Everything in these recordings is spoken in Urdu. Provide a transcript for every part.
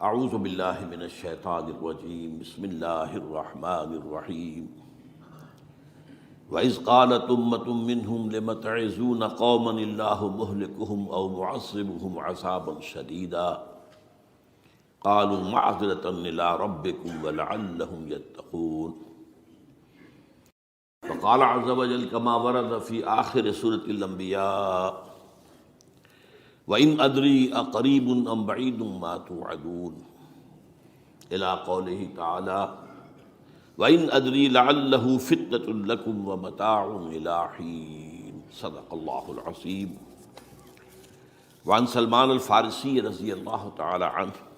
اعوذ باللہ من الشیطان الرجیم بسم اللہ الرحمن الرحیم وَإِذْ قَالَتْ أُمَّةٌ مِّنْهُمْ لِمَ تَعِظُونَ قَوْمًا اللَّهُ مُهْلِكُهُمْ أَوْ مُعَذِّبُهُمْ عَذَابًا شَدِيدًا قَالُوا مَعْذِرَةً إِلَىٰ رَبِّكُمْ وَلَعَلَّهُمْ يَتَّقُونَ وقال عز وجل كما ورد في آخر سورة الأنبياء وَإِنْ أَدْرِي أَقَرِيبٌ أَمْ بَعِيدٌ مَا تُوعَدُونَ إلى قوله تعالى وَإِنْ أَدْرِي لَعَلَّهُ فِتْنَةٌ لَكُمْ وَمَتَاعٌ إِلَىٰ حِينٍ صدق اللہ العظیم۔ وعن سلمان الفارسی رضی اللہ تعالی عنہ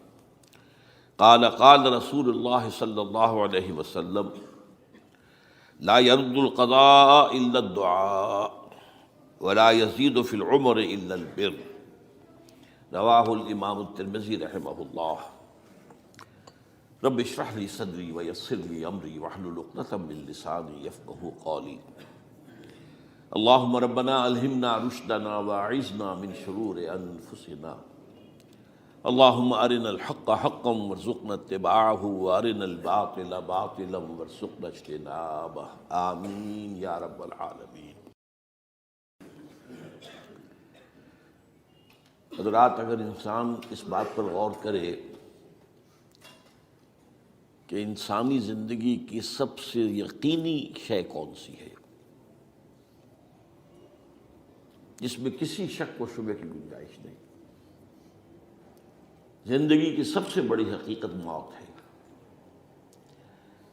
قال قال رسول اللہ صلی اللہ علیہ وسلم لا يرد القضاء إلا الدعاء ولا يزيد في العمر إلا البر رواہ الامام الترمذی رحمہ اللہ۔ رب اشرح لی صدری ویسر لی امری واحلل عقدۃ من لسانی یفقہوا قولی۔ اللہم ربنا الہمنا رشدنا واعذنا من شرور انفسنا، اللہم ارنا الحق حقا وارزقنا اتباعہ وارنا الباطل باطلا وارزقنا اجتنابہ، آمین یا رب العالمین۔ حضرات، اگر انسان اس بات پر غور کرے کہ انسانی زندگی کی سب سے یقینی شے کون سی ہے جس میں کسی شک و شبہ کی گنجائش نہیں، زندگی کی سب سے بڑی حقیقت موت ہے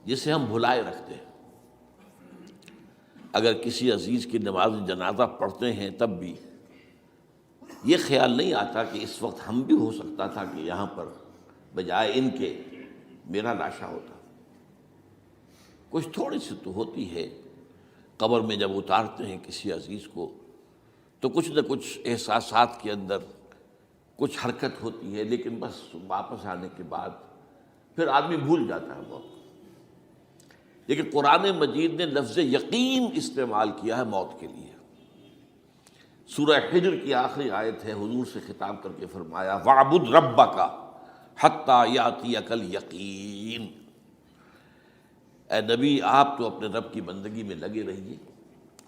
جسے ہم بھلائے رکھتے ہیں۔ اگر کسی عزیز کی نماز جنازہ پڑھتے ہیں تب بھی یہ خیال نہیں آتا کہ اس وقت ہم بھی ہو سکتا تھا کہ یہاں پر بجائے ان کے میرا لاشا ہوتا۔ کچھ تھوڑی سی تو ہوتی ہے، قبر میں جب اتارتے ہیں کسی عزیز کو تو کچھ نہ کچھ احساسات کے اندر کچھ حرکت ہوتی ہے، لیکن بس واپس آنے کے بعد پھر آدمی بھول جاتا ہے موت۔ لیکن قرآن مجید نے لفظ یقین استعمال کیا ہے موت کے لیے۔ سورہ حجر کی آخری آیت ہے، حضور سے خطاب کر کے فرمایا وَاعْبُدْ رَبَّكَ حَتَّىٰ يَأْتِيَكَ الْيَقِينُ۔ اے نبی، آپ تو اپنے رب کی بندگی میں لگے رہیے،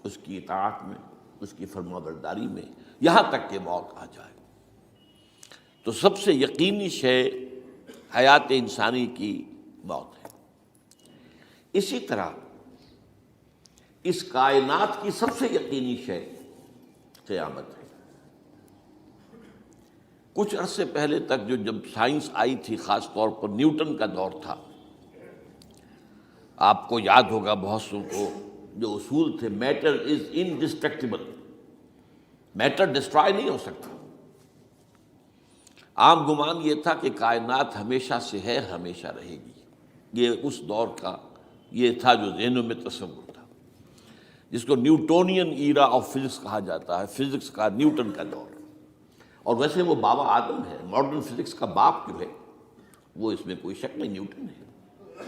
اس کی اطاعت میں، اس کی فرما برداری میں، یہاں تک کہ موت آ جائے۔ تو سب سے یقینی شے حیات انسانی کی موت ہے۔ اسی طرح اس کائنات کی سب سے یقینی شے قیامت ہے۔ کچھ عرصے پہلے تک جب سائنس آئی تھی، خاص طور پر نیوٹن کا دور تھا، آپ کو یاد ہوگا بہت سو کو جو اصول تھے، میٹر از انڈسٹرکٹیبل، میٹر ڈسٹرائے نہیں ہو سکتا۔ عام گمان یہ تھا کہ کائنات ہمیشہ سے ہے، ہمیشہ رہے گی۔ یہ اس دور کا یہ تھا جو ذہنوں میں تصور تھا، جس کو نیوٹونین ایرا آف فزکس کہا جاتا ہے، فزکس کا نیوٹن کا دور۔ اور ویسے وہ بابا آدم ہے، ماڈرن فزکس کا باپ جو ہے وہ اس میں کوئی شک نہیں، نیوٹن ہے۔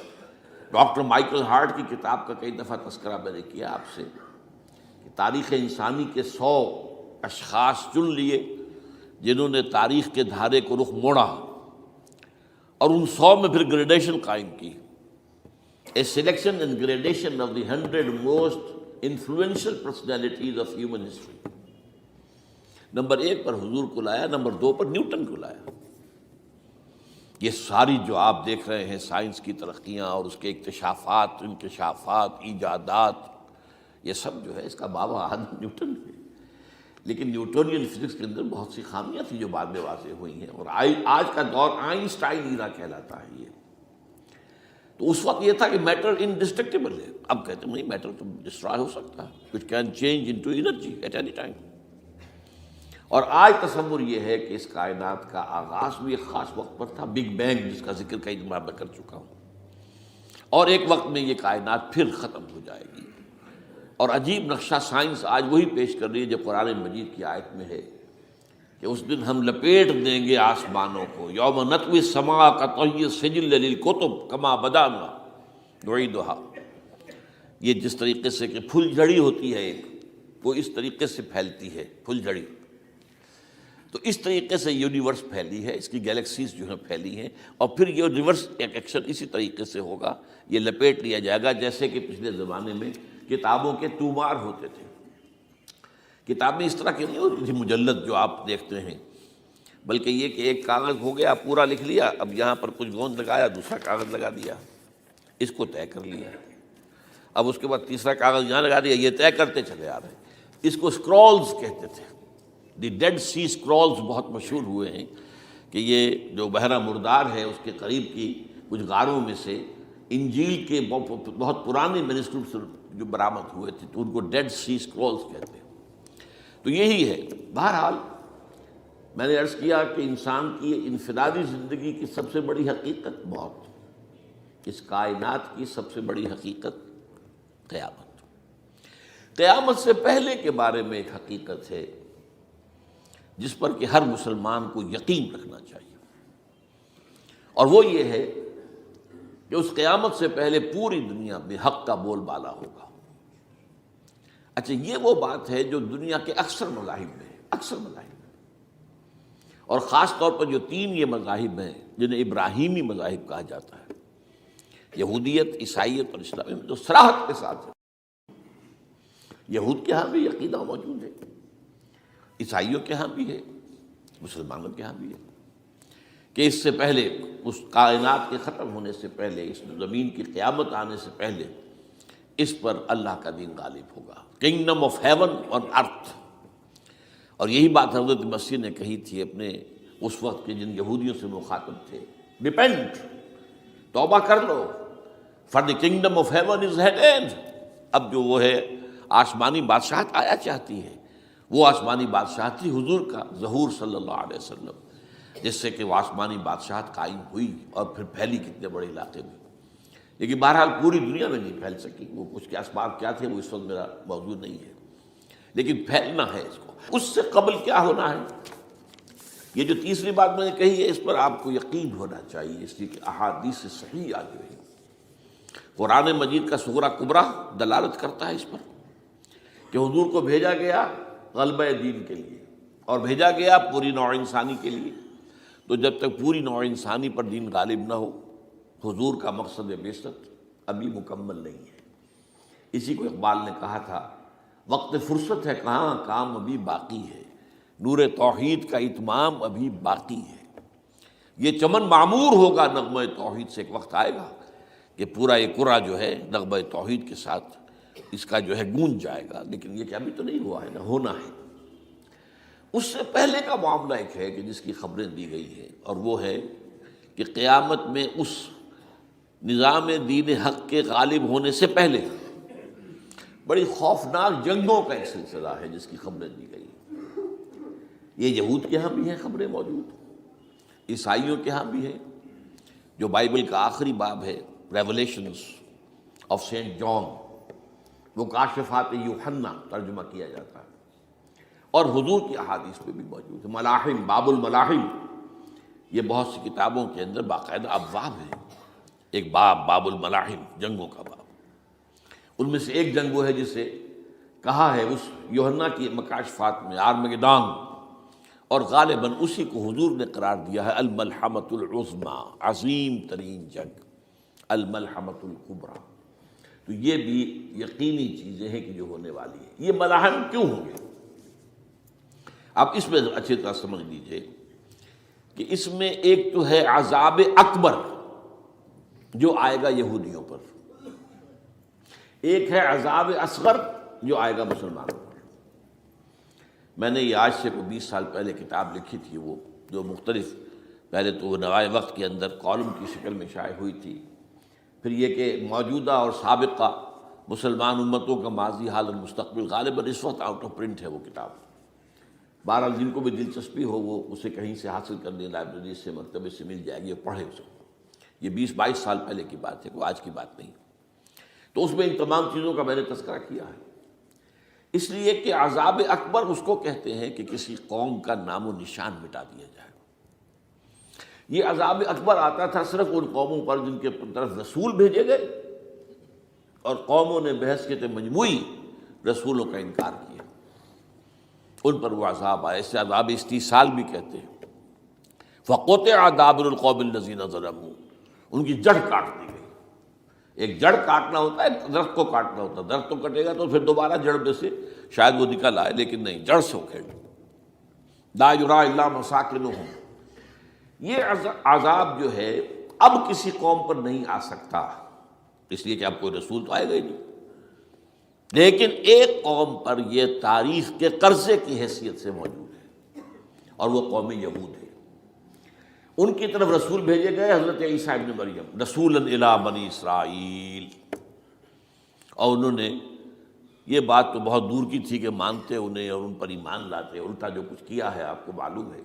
ڈاکٹر مائیکل ہارٹ کی کتاب کا کئی دفعہ تذکرہ میں نے کیا آپ سے کہ تاریخ انسانی کے 100 اشخاص چن لیے جنہوں نے تاریخ کے دھارے کو رخ موڑا، اور ان 100 میں پھر گریڈیشن قائم کی، a selection and gradation of the 100 most influential personalities of human history۔ Number 1 پر حضور کو لایا، نمبر 2 پر نیوٹن کو لایا۔ یہ ساری جو آپ دیکھ رہے ہیں سائنس کی ترقیاں اور اس کے اکتشافات، انکشافات، ایجادات، یہ سب جو ہے اس کا بابا آدم نیوٹن ہے۔ لیکن نیوٹونین فزکس کے اندر بہت سی خامیاں تھیں جو بعد میں واضح ہوئی ہیں، اور آج کا دور آئنسٹائن ایرا کہلاتا ہے یہ۔ تو اس وقت یہ تھا کہ میٹر انڈسٹرکٹیبل ہے، اب کہتے ہیں نہیں، میٹر تو ڈسٹرائے ہو سکتا ہے، it can change into energy at any time. اور آج تصور یہ ہے کہ اس کائنات کا آغاز بھی ایک خاص وقت پر تھا، بگ بینگ، جس کا ذکر کئی دفعہ میں کر چکا ہوں، اور ایک وقت میں یہ کائنات پھر ختم ہو جائے گی۔ اور عجیب نقشہ سائنس آج وہی پیش کر رہی ہے جو قرآن مجید کی آیت میں ہے کہ اس دن ہم لپیٹ دیں گے آسمانوں کو، یوم نطوی السماء کطی السجل للکتب کما بدانا نعیدھا۔ یہ جس طریقے سے کہ پھل جھڑی ہوتی ہے ایک، وہ اس طریقے سے پھیلتی ہے پھل جھڑی، تو تو اس طریقے سے یونیورس پھیلی ہے، اس کی گیلیکسیز جو ہیں پھیلی ہیں، اور پھر یہ ریورس ایکشن اسی طریقے سے ہوگا، یہ لپیٹ لیا جائے گا جیسے کہ پچھلے زمانے میں کتابوں کے تومار ہوتے تھے۔ کتابیں اس طرح کی نہیں ہوتی تھی مجلد جو آپ دیکھتے ہیں، بلکہ یہ کہ ایک کاغذ ہو گیا پورا لکھ لیا، اب یہاں پر کچھ گوند لگایا، دوسرا کاغذ لگا دیا، اس کو طے کر لیا، اب اس کے بعد تیسرا کاغذ یہاں لگا دیا، یہ طے کرتے چلے آ رہے ہیں۔ اس کو اسکرولز کہتے تھے، دی ڈیڈ سی اسکرولز بہت مشہور ہوئے ہیں کہ یہ جو بحیرہ مردار ہے اس کے قریب کی کچھ غاروں میں سے انجیل کے بہت پرانے مینuscripts جو برآمد ہوئے تھے، تو ان کو ڈیڈ سی اسکرولز کہتے ہیں۔ تو یہی ہے۔ بہرحال میں نے عرض کیا کہ انسان کی انفرادی زندگی کی سب سے بڑی حقیقت موت، اس کائنات کی سب سے بڑی حقیقت قیامت۔ قیامت سے پہلے کے بارے میں ایک حقیقت ہے جس پر کہ ہر مسلمان کو یقین رکھنا چاہیے، اور وہ یہ ہے کہ اس قیامت سے پہلے پوری دنیا میں حق کا بول بالا ہوگا۔ اچھا، یہ وہ بات ہے جو دنیا کے اکثر مذاہب میں ہے، اکثر مذاہب میں، اور خاص طور پر جو تین یہ مذاہب ہیں جنہیں ابراہیمی مذاہب کہا جاتا ہے، یہودیت، عیسائیت اور اسلام، میں جو صراحت کے ساتھ ہے۔ یہود کے ہاں بھی عقیدہ موجود ہے، عیسائیوں کے ہاں بھی ہے، مسلمانوں کے ہاں بھی ہے، کہ اس سے پہلے، اس کائنات کے ختم ہونے سے پہلے، اس زمین کی قیامت آنے سے پہلے اس پر اللہ کا دین غالب ہوگا، کنگڈم آف ہیون اور ارتھ۔ اور یہی بات حضرت مسیح نے کہی تھی اپنے اس وقت کے جن یہودیوں سے مخاطب تھے، ریپینٹ، توبہ کر لو، for the kingdom of heaven is at hand. اب جو وہ ہے آسمانی بادشاہت آیا چاہتی ہے، وہ آسمانی بادشاہت تھی حضور کا ظہور صلی اللہ علیہ وسلم، جس سے کہ وہ آسمانی بادشاہت قائم ہوئی اور پھر پھیلی کتنے بڑے علاقے میں، لیکن بہرحال پوری دنیا میں نہیں پھیل سکی۔ وہ کچھ کے اسباب کیا تھے وہ اس وقت میرا موضوع نہیں ہے، لیکن پھیلنا ہے اس کو۔ اس سے قبل کیا ہونا ہے، یہ جو تیسری بات میں نے کہی ہے، اس پر آپ کو یقین ہونا چاہیے، اس لیے کہ احادیث صحیح آ گئی ہے۔ قرآن مجید کا سغرا کبرا دلالت کرتا ہے اس پر کہ حضور کو بھیجا گیا غلبہ دین کے لیے، اور بھیجا گیا پوری نوع انسانی کے لیے۔ تو جب تک پوری نوع انسانی پر دین غالب نہ ہو، حضور کا مقصد بعثت ابھی مکمل نہیں ہے۔ اسی کو اقبال نے کہا تھا، وقت فرصت ہے کہاں، کام ابھی باقی ہے، نور توحید کا اتمام ابھی باقی ہے۔ یہ چمن معمور ہوگا نغمہ توحید سے، ایک وقت آئے گا کہ پورا یہ قرہ جو ہے نغمہ توحید کے ساتھ اس کا جو ہے گونج جائے گا، لیکن یہ کہ ابھی تو نہیں ہوا ہے، نہ ہونا ہے۔ اس سے پہلے کا معاملہ ایک ہے کہ جس کی خبریں دی گئی ہیں، اور وہ ہے کہ قیامت میں اس نظام دین حق کے غالب ہونے سے پہلے بڑی خوفناک جنگوں کا ایک سلسلہ ہے جس کی خبریں دی گئی ہیں۔ یہ یہود کے ہاں بھی ہیں خبریں موجود، عیسائیوں کے ہاں بھی ہیں، جو بائبل کا آخری باب ہے، ریولیشنز آف سینٹ جان، وہ کاشفات یوحنا ترجمہ کیا جاتا ہے، اور حضور کی احادیث میں بھی موجود ہے۔ ملاحم، باب الملاحم، یہ بہت سی کتابوں کے اندر باقاعدہ ابواب ہیں، ایک باب، باب الملاحم، جنگوں کا باب۔ ان میں سے ایک جنگ وہ ہے جسے کہا ہے اس یوحنا کی مکاشفات میں آرمگدان، اور غالباً اسی کو حضور نے قرار دیا ہے الملحمۃ العظمیٰ، عظیم ترین جنگ، الملحمۃ الکبریٰ۔ تو یہ بھی یقینی چیزیں ہیں کہ جو ہونے والی ہیں۔ یہ ملاحم کیوں ہوں گے؟ آپ اس میں اچھی طرح سمجھ لیجئے کہ اس میں ایک تو ہے عذاب اکبر جو آئے گا یہودیوں پر، ایک ہے عذاب اصغر جو آئے گا مسلمانوں پر۔ میں نے یہ آج سے 20 سال پہلے کتاب لکھی تھی، وہ جو مختلف، پہلے تو وہ نوائے وقت کے اندر کالم کی شکل میں شائع ہوئی تھی، پھر یہ کہ موجودہ اور سابقہ مسلمان امتوں کا ماضی، حال اور مستقبل، غالباً اس وقت آؤٹ آف پرنٹ ہے وہ کتاب۔ بہرحال جن کو بھی دلچسپی ہو وہ اسے کہیں سے حاصل کر لیں، لائبریری سے، مکتبے سے مل جائے گی، پڑھے اس کو۔ یہ 20-22 سال پہلے کی بات ہے، کوئی آج کی بات نہیں۔ تو اس میں ان تمام چیزوں کا میں نے تذکرہ کیا ہے، اس لیے کہ عذاب اکبر اس کو کہتے ہیں کہ کسی قوم کا نام و نشان مٹا دیا جائے۔ یہ عذاب اکبر آتا تھا صرف ان قوموں پر جن کے طرف رسول بھیجے گئے اور قوموں نے بحث کے مجموعی رسولوں کا انکار کیا، ان پر وہ عذاب آئے، اسے عذاب استیصال بھی کہتے ہیں۔ فقطع دابر القوم الذین ظلموا، ان کی جڑ کاٹ دی گئی۔ ایک جڑ کاٹنا ہوتا ہے، درخت کو کاٹنا ہوتا ہے، درخت کو کٹے گا تو پھر دوبارہ جڑ میں سے شاید وہ نکل آئے، لیکن نہیں، جڑ سے اکھیڑ۔ لا یرا الا مساکنہم، یہ عذاب جو ہے اب کسی قوم پر نہیں آ سکتا، اس لیے کہ اب کوئی رسول تو آئے گا ہی نہیں، لیکن ایک قوم پر یہ تاریخ کے قرضے کی حیثیت سے موجود ہے، اور وہ قوم یہود ہے۔ ان کی طرف رسول بھیجے گئے حضرت عیسیٰ ابن مریم، رسولا الی بنی اسرائیل، اور انہوں نے یہ بات تو بہت دور کی تھی کہ مانتے انہیں اور ان پر ایمان لاتے، الٹا جو کچھ کیا ہے آپ کو معلوم ہے،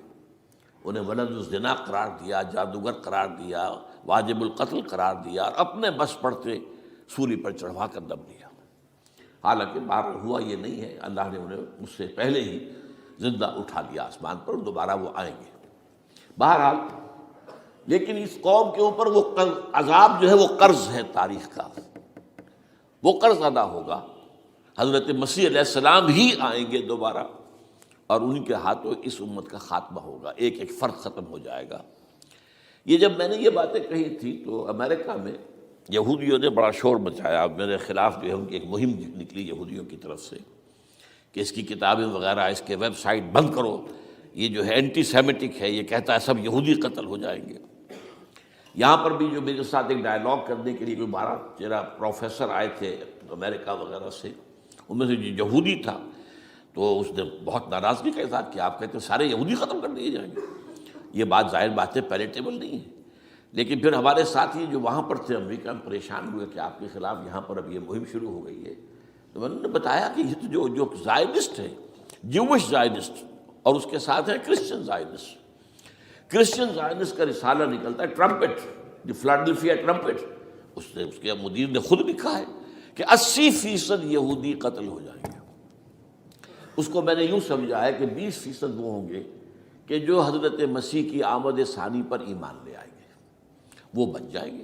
انہیں ولد الزنا قرار دیا، جادوگر قرار دیا، واجب القتل قرار دیا، اور اپنے بس پڑتے سولی پر چڑھوا کر دم دیا۔ حالانکہ بار ہوا یہ نہیں ہے، اللہ نے انہیں اس سے پہلے ہی زندہ اٹھا لیا آسمان پر، دوبارہ وہ آئیں گے۔ بہرحال لیکن اس قوم کے اوپر وہ عذاب جو ہے وہ قرض ہے تاریخ کا، وہ قرض ادا ہوگا۔ حضرت مسیح علیہ السلام ہی آئیں گے دوبارہ، اور ان کے ہاتھوں اس امت کا خاتمہ ہوگا، ایک ایک فرد ختم ہو جائے گا۔ یہ جب میں نے یہ باتیں کہی تھی تو امریکہ میں یہودیوں نے بڑا شور مچایا، میرے خلاف جو ہے ان کی ایک مہم نکلی یہودیوں کی طرف سے کہ اس کی کتابیں وغیرہ، اس کے ویب سائٹ بند کرو، یہ جو ہے اینٹی سیمیٹک ہے، یہ کہتا ہے سب یہودی قتل ہو جائیں گے۔ یہاں پر بھی جو میرے ساتھ ایک ڈائلاگ کرنے کے لیے کوئی 12-13 پروفیسر آئے تھے امریکہ وغیرہ سے، ان میں سے جو یہودی تھا تو اس نے بہت ناراضگی کا اظہار کیا، آپ کہتے ہیں سارے یہودی ختم کر دیے جائیں گے، یہ بات ظاہر بات ہے پیلیٹیبل نہیں ہے۔ لیکن پھر ہمارے ساتھی جو وہاں پر تھے امریکہ میں پریشان ہوئے کہ آپ کے خلاف یہاں پر اب یہ مہم شروع ہو گئی ہے، تو میں نے بتایا کہ یہ تو جو زائنسٹ ہے، جوش زائنسٹ، اور اس کے ساتھ ہے کرسچن زائنسٹ۔ کرسچن زائنسٹ کا رسالہ نکلتا ہے ٹرمپٹ، دی فلاڈلفیا ٹرمپٹ، اس کے مدیر نے خود لکھا ہے کہ 80% یہودی قتل ہو جائیں گے۔ اس کو میں نے یوں سمجھا ہے کہ 20% وہ ہوں گے کہ جو حضرت مسیح کی آمد ثانی پر ایمان لے آئیں گے، وہ بچ جائیں گے،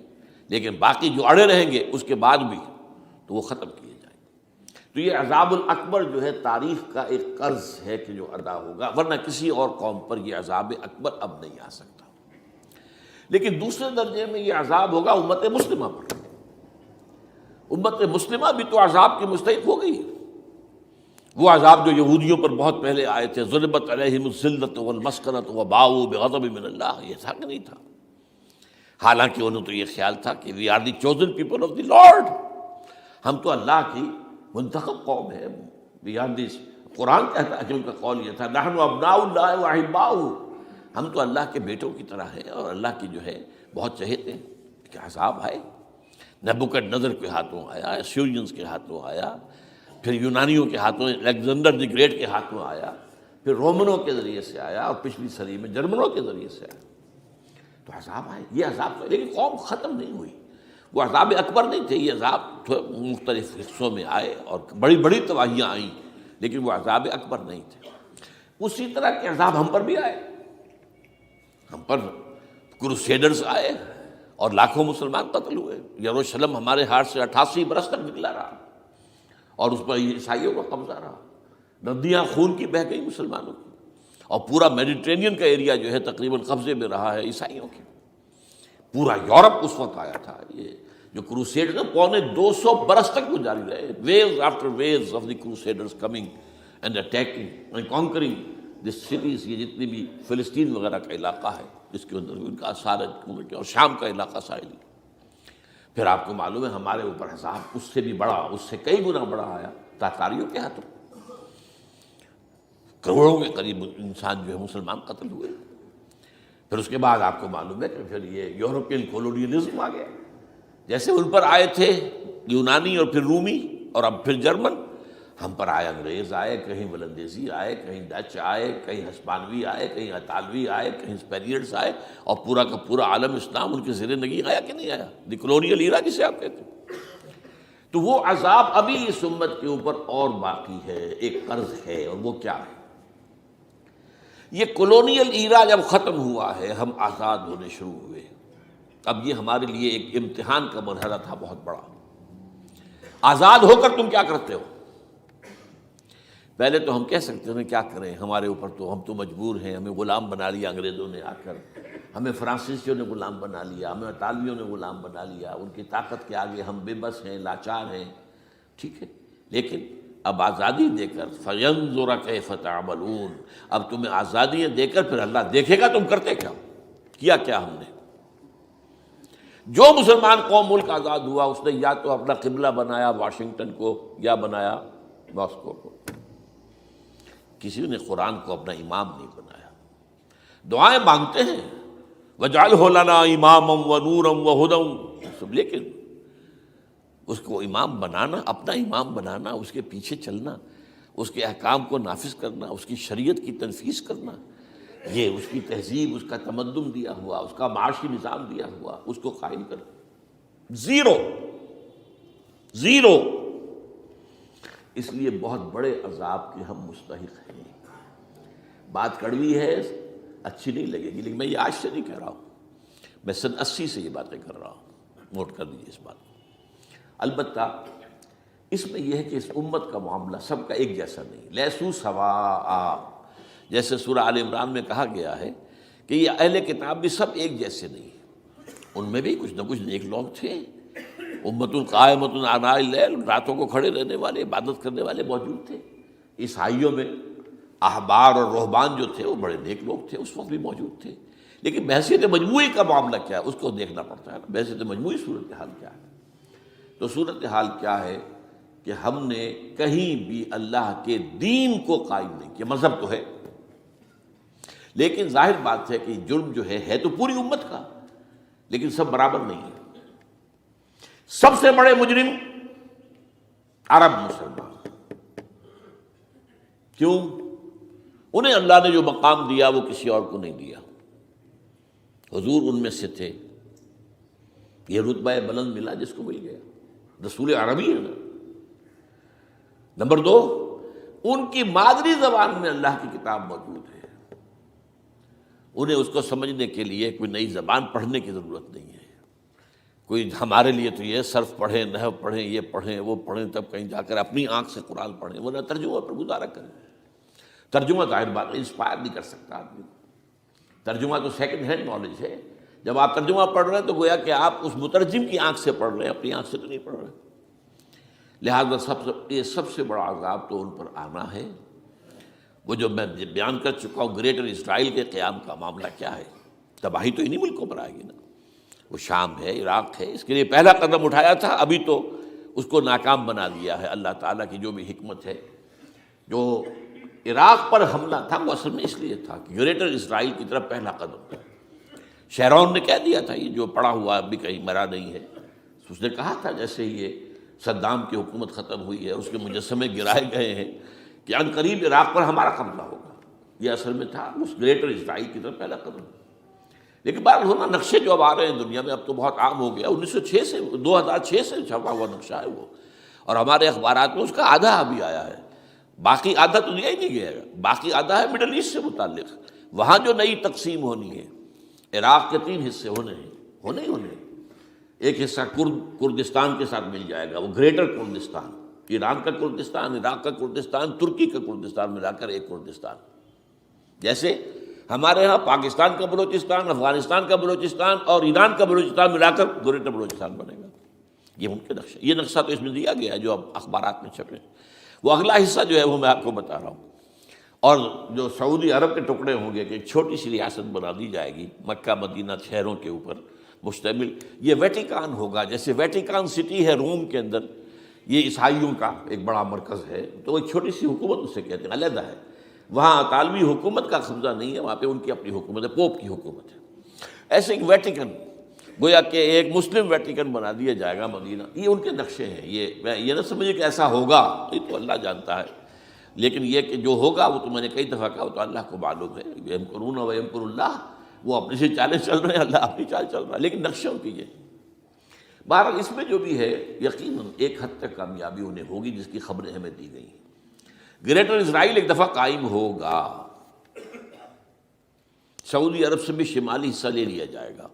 لیکن باقی جو اڑے رہیں گے اس کے بعد بھی تو وہ ختم کیے جائیں گے۔ تو یہ عذاب الاکبر جو ہے تاریخ کا ایک قرض ہے کہ جو ادا ہوگا، ورنہ کسی اور قوم پر یہ عذاب اکبر اب نہیں آ سکتا۔ لیکن دوسرے درجے میں یہ عذاب ہوگا امت مسلمہ پر۔ امت مسلمہ بھی تو عذاب کی مستحق ہو گئی، وہ عذاب جو یہودیوں پر بہت پہلے آئے تھے، ضربت علیہم الذلۃ والمسکنۃ وباؤوا بغضب من اللہ، یہ تھا کہ نہیں تھا؟ حالانکہ انہوں تو یہ خیال تھا کہ we are the chosen people of the lord, ہم تو اللہ کی منتخب قوم ہے، وی آر دی، قرآن کہتا ہے کہ ان کا قول یہ تھا نحن ابناء اللہ واحباؤہ، ہم تو اللہ کے بیٹوں کی طرح ہیں اور اللہ کی جو ہے بہت چہیتے ہیں۔ کہ عذاب آئے، نبوکڈنضر کے ہاتھوں آیا، اسیرینز کے ہاتھوں آیا، پھر یونانیوں کے ہاتھوں، الیگزینڈر دی گریٹ کے ہاتھوں آیا، پھر رومنوں کے ذریعے سے آیا، اور پچھلی صدی میں جرمنوں کے ذریعے سے آیا۔ تو عذاب آئے، یہ عذاب، لیکن قوم ختم نہیں ہوئی، وہ عذاب اکبر نہیں تھے، یہ عذاب مختلف حصوں میں آئے اور بڑی بڑی تباہیاں آئیں، لیکن وہ عذاب اکبر نہیں تھے۔ اسی طرح کے عذاب ہم پر بھی آئے، ہم پر کروسیڈرز آئے اور لاکھوں مسلمان قتل ہوئے۔ یروشلم ہمارے ہاتھ سے 88 برس تک نکلا رہا، اور اس پر عیسائیوں کا قبضہ رہا، ندیاں خون کی بہہ گئی مسلمانوں کی، اور پورا میڈیٹرینین کا ایریا جو ہے تقریباً قبضے میں رہا ہے عیسائیوں کے۔ پورا یورپ اس وقت آیا تھا، یہ جو کروسیڈ نا 250 برس تک وہ جاری رہے، waves after waves of the crusaders coming and attacking and conquering the cities, یہ جتنی بھی فلسطین وغیرہ کا علاقہ ہے جس کے اندر ان کا اثار ہے، اور شام کا علاقہ ساحلی۔ پھر آپ کو معلوم ہے ہمارے اوپر عذاب اس سے بھی بڑا، اس سے کئی گنا بڑا آیا تاتاریوں کے ہاتھوں، کروڑوں کے قریب انسان جو ہے مسلمان قتل ہوئے۔ پھر اس کے بعد آپ کو معلوم ہے کہ پھر یہ یورپین کولونیلزم آ گیا، جیسے ان پر آئے تھے یونانی اور پھر رومی اور اب پھر جرمن، ہم پر آئے انگریز آئے، کہیں ولندیزی آئے، کہیں ڈچ آئے، کہیں ہسپانوی آئے، کہیں اطالوی آئے، کہیں اسپینیئرز آئے، اور پورا کا پورا عالم اسلام ان کے زیر نگین آیا کہ نہیں آیا، دی کلونیل ایرا جسے آپ کہتے ہیں۔ تو وہ عذاب ابھی اس امت کے اوپر اور باقی ہے، ایک قرض ہے، اور وہ کیا ہے؟ یہ کلونیل ایرا جب ختم ہوا ہے، ہم آزاد ہونے شروع ہوئے، اب یہ ہمارے لیے ایک امتحان کا مرحلہ تھا بہت بڑا۔ آزاد ہو کر تم کیا کرتے ہو؟ پہلے تو ہم کہہ سکتے ہیں کیا کریں، ہمارے اوپر تو ہم تو مجبور ہیں، ہمیں غلام بنا لیا انگریزوں نے آ کر، ہمیں فرانسیسیوں نے غلام بنا لیا، ہمیں اطالویوں نے غلام بنا لیا، ان کی طاقت کے آگے ہم بے بس ہیں، لاچار ہیں. ٹھیک ہے، لیکن اب آزادی دے کر فَيَنظُرَ كَيْفَ تَعْمَلُونَ، اب تمہیں آزادیاں دے کر پھر اللہ دیکھے گا تم کرتے کیا کیا ہم نے. جو مسلمان قوم ملک آزاد ہوا اس نے یا تو اپنا قبلہ بنایا واشنگٹن کو یا بنایا ماسکو کو، کسی نے قرآن کو اپنا امام نہیں بنایا. دعائیں مانگتے ہیں وَاجْعَلْهُ لَنَا إِمَامًا وَنُورًا وَهُدًى، لیکن اس کو امام بنانا، اپنا امام بنانا، اس کے پیچھے چلنا، اس کے احکام کو نافذ کرنا، اس کی شریعت کی تنفیذ کرنا، یہ اس کی تہذیب، اس کا تمدن دیا ہوا، اس کا معاشی نظام دیا ہوا، اس کو قائم کرنا، زیرو. اس لیے بہت بڑے عذاب کے ہم مستحق ہیں. بات کڑوی ہے، اچھی نہیں لگے گی، لیکن میں یہ آج سے نہیں کہہ رہا ہوں، میں سن 80 سے یہ باتیں کر رہا ہوں. نوٹ کر دیجیے اس بات کو. البتہ اس میں یہ ہے کہ اس امت کا معاملہ سب کا ایک جیسا نہیں، لیسو سواء، جیسے سورہ آل عمران میں کہا گیا ہے کہ یہ اہل کتاب بھی سب ایک جیسے نہیں ہیں، ان میں بھی کچھ نہ کچھ نیک لوگ تھے. امت قائمۃ آناء اللیل، راتوں کو کھڑے رہنے والے، عبادت کرنے والے موجود تھے. عیسائیوں میں احبار اور رہبان جو تھے وہ بڑے نیک لوگ تھے، اس وقت بھی موجود تھے. لیکن بحثیت مجموعی کا معاملہ کیا ہے اس کو دیکھنا پڑتا ہے نا، بحثیت مجموعی صورتحال کیا ہے. تو صورتحال کیا ہے کہ ہم نے کہیں بھی اللہ کے دین کو قائم نہیں کیا. مذہب تو ہے، لیکن ظاہر بات ہے کہ جرم جو ہے تو پوری امت کا، لیکن سب برابر نہیں ہے. سب سے بڑے مجرم عرب مسلمان. کیوں؟ انہیں اللہ نے جو مقام دیا وہ کسی اور کو نہیں دیا. حضور ان میں سے تھے، یہ رتبہ بلند ملا جس کو مل گیا، رسول عربی ہے نا. نمبر 2، ان کی مادری زبان میں اللہ کی کتاب موجود ہے، انہیں اس کو سمجھنے کے لیے کوئی نئی زبان پڑھنے کی ضرورت نہیں ہے. کوئی ہمارے لیے تو یہ صرف پڑھیں، نحو پڑھیں، یہ پڑھیں، وہ پڑھیں، تب کہیں جا کر اپنی آنکھ سے قرآن پڑھیں، ورنہ ترجمہ پر گزارا کریں. ترجمہ ظاہر بات انسپائر نہیں کر سکتا آدمی. ترجمہ تو سیکنڈ ہینڈ نالج ہے. جب آپ ترجمہ پڑھ رہے ہیں تو گویا کہ آپ اس مترجم کی آنکھ سے پڑھ رہے ہیں، اپنی آنکھ سے تو نہیں پڑھ رہے. لہٰذا یہ سب سے بڑا عذاب تو ان پر آنا ہے. وہ جو میں بیان کر چکا ہوں گریٹر اسرائیل کے قیام کا معاملہ کیا ہے، تباہی تو انہی ملکوں پر آئے گی نا. وہ شام ہے، عراق ہے، اس کے لیے پہلا قدم اٹھایا تھا، ابھی تو اس کو ناکام بنا دیا ہے. اللہ تعالیٰ کی جو بھی حکمت ہے. جو عراق پر حملہ تھا وہ اصل میں اس لیے تھا کہ گریٹر اسرائیل کی طرف پہلا قدم تھا. شیرون نے کہہ دیا تھا، یہ جو پڑا ہوا ابھی کہیں مرا نہیں ہے، اس نے کہا تھا جیسے یہ صدام کی حکومت ختم ہوئی ہے، اس کے مجسمے گرائے گئے ہیں کہ ان قریب عراق پر ہمارا قبضہ ہوگا. یہ اصل میں تھا اس گریٹر اسرائیل کی طرف پہلا قدم. لیکن بات ہونا نقشے جو اب آ رہے ہیں دنیا میں اب تو بہت عام ہو گیا. 1906 سے 2006 سے چھپا ہوا نقشہ ہے وہ، اور ہمارے اخبارات میں اس کا آدھا ابھی آیا ہے، باقی آدھا تو دیا ہی نہیں گیا. باقی آدھا ہے مڈل ایسٹ سے متعلق. وہاں جو نئی تقسیم ہونی ہے، عراق کے 3 حصے ہونے ہیں. ایک حصہ کردستان کے ساتھ مل جائے گا، وہ گریٹر کردستان، ایران کا کردستان، عراق کا کردستان، ترکی کا کردستان ملا کر ایک کردستان. جیسے ہمارے ہاں پاکستان کا بلوچستان، افغانستان کا بلوچستان اور ایران کا بلوچستان ملا کر گریٹر بلوچستان بنے گا. یہ ممکن نقشہ، یہ نقشہ تو اس میں دیا گیا ہے جو اب اخبارات میں چھپے. وہ اگلا حصہ جو ہے وہ میں آپ کو بتا رہا ہوں. اور جو سعودی عرب کے ٹکڑے ہوں گے کہ ایک چھوٹی سی ریاست بنا دی جائے گی مکہ مدینہ شہروں کے اوپر مشتمل. یہ ویٹیکان ہوگا، جیسے ویٹیکان سٹی ہے روم کے اندر، یہ عیسائیوں کا ایک بڑا مرکز ہے. تو ایک چھوٹی سی حکومت اسے کہتے ہیں، علیحدہ ہے. وہاں عالمی حکومت کا قبضہ نہیں ہے، وہاں پہ ان کی اپنی حکومت ہے، پوپ کی حکومت ہے. ایسے ایک ویٹیکن، گویا کہ ایک مسلم ویٹیکن بنا دیا جائے گا مدینہ. یہ ان کے نقشے ہیں. یہ نہ سمجھے کہ ایسا ہوگا، یہ تو اللہ جانتا ہے. لیکن یہ کہ جو ہوگا وہ تو میں نے کئی دفعہ کہا، وہ تو اللہ کو معلوم ہے. یمکرون و یمکر اللہ، وہ اپنی سی چالیں چل رہے ہیں، اللہ اپنی چال چل رہا ہے. لیکن نقشوں کی یہ بہرحال اس میں جو بھی ہے یقیناً ایک حد تک کامیابی انہیں ہوگی جس کی خبریں ہمیں دی گئی ہیں. گریٹر اسرائیل ایک دفعہ قائم ہوگا، سعودی عرب سے بھی شمالی حصہ لے لیا جائے گا،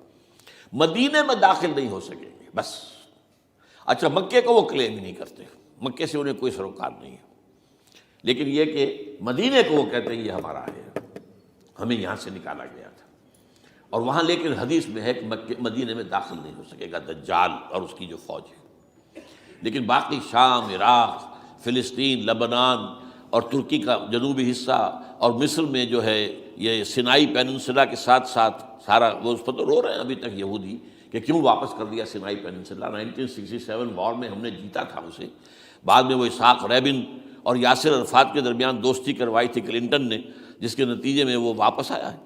مدینے میں داخل نہیں ہو سکیں گے بس. اچھا، مکے کو وہ کلیم ہی نہیں کرتے، مکے سے انہیں کوئی سروکار نہیں ہے. لیکن یہ کہ مدینے کو وہ کہتے ہیں یہ ہمارا ہے، ہمیں یہاں سے نکالا گیا تھا، اور وہاں لیکن حدیث میں ہے کہ مدینے میں داخل نہیں ہو سکے گا دجال اور اس کی جو فوج ہے، لیکن باقی شام، عراق، فلسطین، لبنان اور ترکی کا جنوبی حصہ اور مصر میں جو ہے یہ سینائی پیننسلا کے ساتھ ساتھ سارا، وہ اس پر تو رو رہے ہیں ابھی تک یہودی کہ کیوں واپس کر دیا سینائی پیننسلا، 1967 وار میں ہم نے جیتا تھا اسے، بعد میں وہ اسحاق ریبن اور یاسر عرفات کے درمیان دوستی کروائی تھی کلنٹن نے، جس کے نتیجے میں وہ واپس آیا ہے،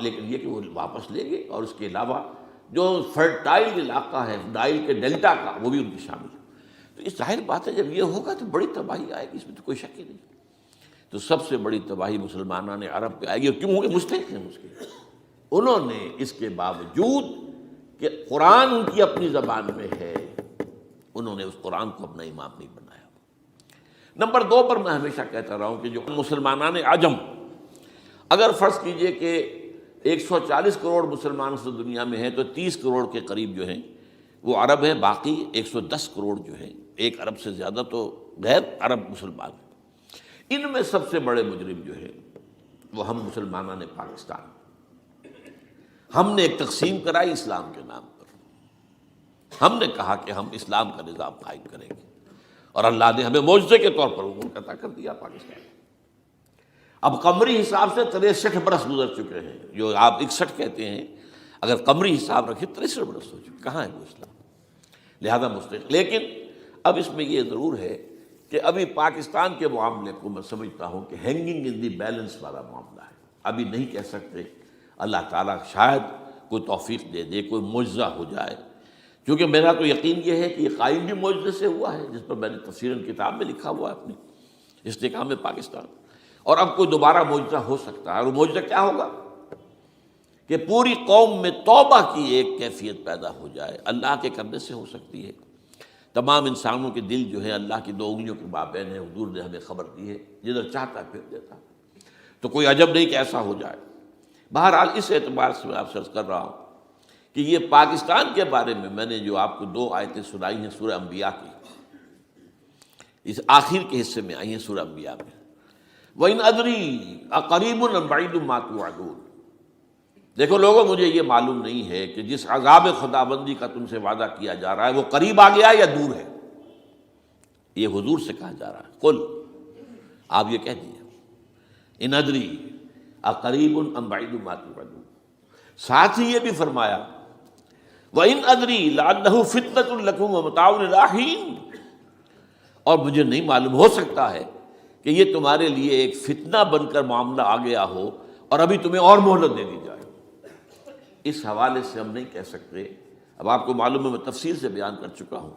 لیکن یہ کہ وہ واپس لے گئے، اور اس کے علاوہ جو فرٹائل علاقہ ہے نائل کے ڈیلٹا کا وہ بھی ان کی شامل ہے۔ تو اس ظاہر بات ہے جب یہ ہوگا تو بڑی تباہی آئے گی، اس میں تو کوئی شک ہی نہیں۔ تو سب سے بڑی تباہی مسلمانان عرب پہ آئے گی، اور کیوں ہوگی؟ مستحق ہیں اس کے، انہوں نے اس کے باوجود کہ قرآن ان کی اپنی زبان میں ہے، انہوں نے اس قرآن کو اپنا امام نہیں بنایا۔ نمبر 2 پر میں ہمیشہ کہتا رہا ہوں کہ جو مسلمانان عجم، اگر فرض کیجئے کہ 140 کروڑ مسلمان اس دنیا میں ہیں تو 30 کروڑ کے قریب جو ہیں وہ عرب ہیں، باقی 110 کروڑ جو ہیں، 1 ارب سے زیادہ تو غیر عرب مسلمان ہیں۔ ان میں سب سے بڑے مجرم جو ہے وہ ہم مسلمانوں نے پاکستان، ہم نے ایک تقسیم کرائی اسلام کے نام پر، ہم نے کہا کہ ہم اسلام کا نظام قائم کریں گے، اور اللہ نے ہمیں معجزے کے طور پر ملک عطا کر دیا پاکستان۔ اب قمری حساب سے 63 برس گزر چکے ہیں، جو آپ 61 کہتے ہیں، اگر قمری حساب رکھیں 63 برس ہو چکے، کہاں ہے وہ اسلام؟ لہذا مستحق۔ لیکن اب اس میں یہ ضرور ہے کہ ابھی پاکستان کے معاملے کو میں سمجھتا ہوں کہ ہینگنگ ان دی بیلنس والا معاملہ ہے، ابھی نہیں کہہ سکتے۔ اللہ تعالیٰ شاید کوئی توفیق دے دے، کوئی معجزہ ہو جائے، کیونکہ میرا تو یقین یہ ہے کہ یہ قائم بھی معجزے سے ہوا ہے، جس پر میں نے تفسیراً کتاب میں لکھا ہوا ہے اپنی استحکام پاکستان، اور اب کوئی دوبارہ معجزہ ہو سکتا ہے۔ اور وہ معجزہ کیا ہوگا؟ کہ پوری قوم میں توبہ کی ایک کیفیت پیدا ہو جائے، اللہ کے کرنے سے ہو سکتی ہے۔ تمام انسانوں کے دل جو ہے اللہ کی 2 انگلیوں کے مابین ہے، حضور نے ہمیں خبر دی ہے، جدھر چاہتا ہے پھر دیتا، تو کوئی عجب نہیں کہ ایسا ہو جائے۔ بہرحال اس اعتبار سے میں آپ سے عرض کر رہا ہوں کہ یہ پاکستان کے بارے میں نے جو آپ کو 2 آیتیں سنائی ہیں سورہ انبیاء کی، اس آخر کے حصے میں آئی ہیں سورہ انبیاء میں، وَإِنْ أَدْرِي أَقَرِيبٌ أَمْ بَعِيدٌ مَا تُوعَدُونَ۔ دیکھو لوگوں، مجھے یہ معلوم نہیں ہے کہ جس عذاب خداوندی کا تم سے وعدہ کیا جا رہا ہے وہ قریب آ گیا یا دور ہے۔ یہ حضور سے کہا جا رہا ہے، قل، آپ یہ کہہ دیجیے، إِنْ أَدْرِي أَقَرِيبٌ أَمْ بَعِيدٌ مَا تُوعَدُونَ۔ ساتھ ہی یہ بھی فرمایا وَإِنْ أَدْرِي لَعَلَّهُ فِتْنَةٌ لَكُمْ وَمَتَاعٌ إِلَىٰ حِينٍ، اور مجھے نہیں معلوم، ہو سکتا ہے کہ یہ تمہارے لیے ایک فتنہ بن کر معاملہ آ گیا ہو اور ابھی تمہیں اور مہلت دے دی جائے۔ اس حوالے سے ہم نہیں کہہ سکتے، اب آپ کو معلوم ہے میں تفصیل سے بیان کر چکا ہوں،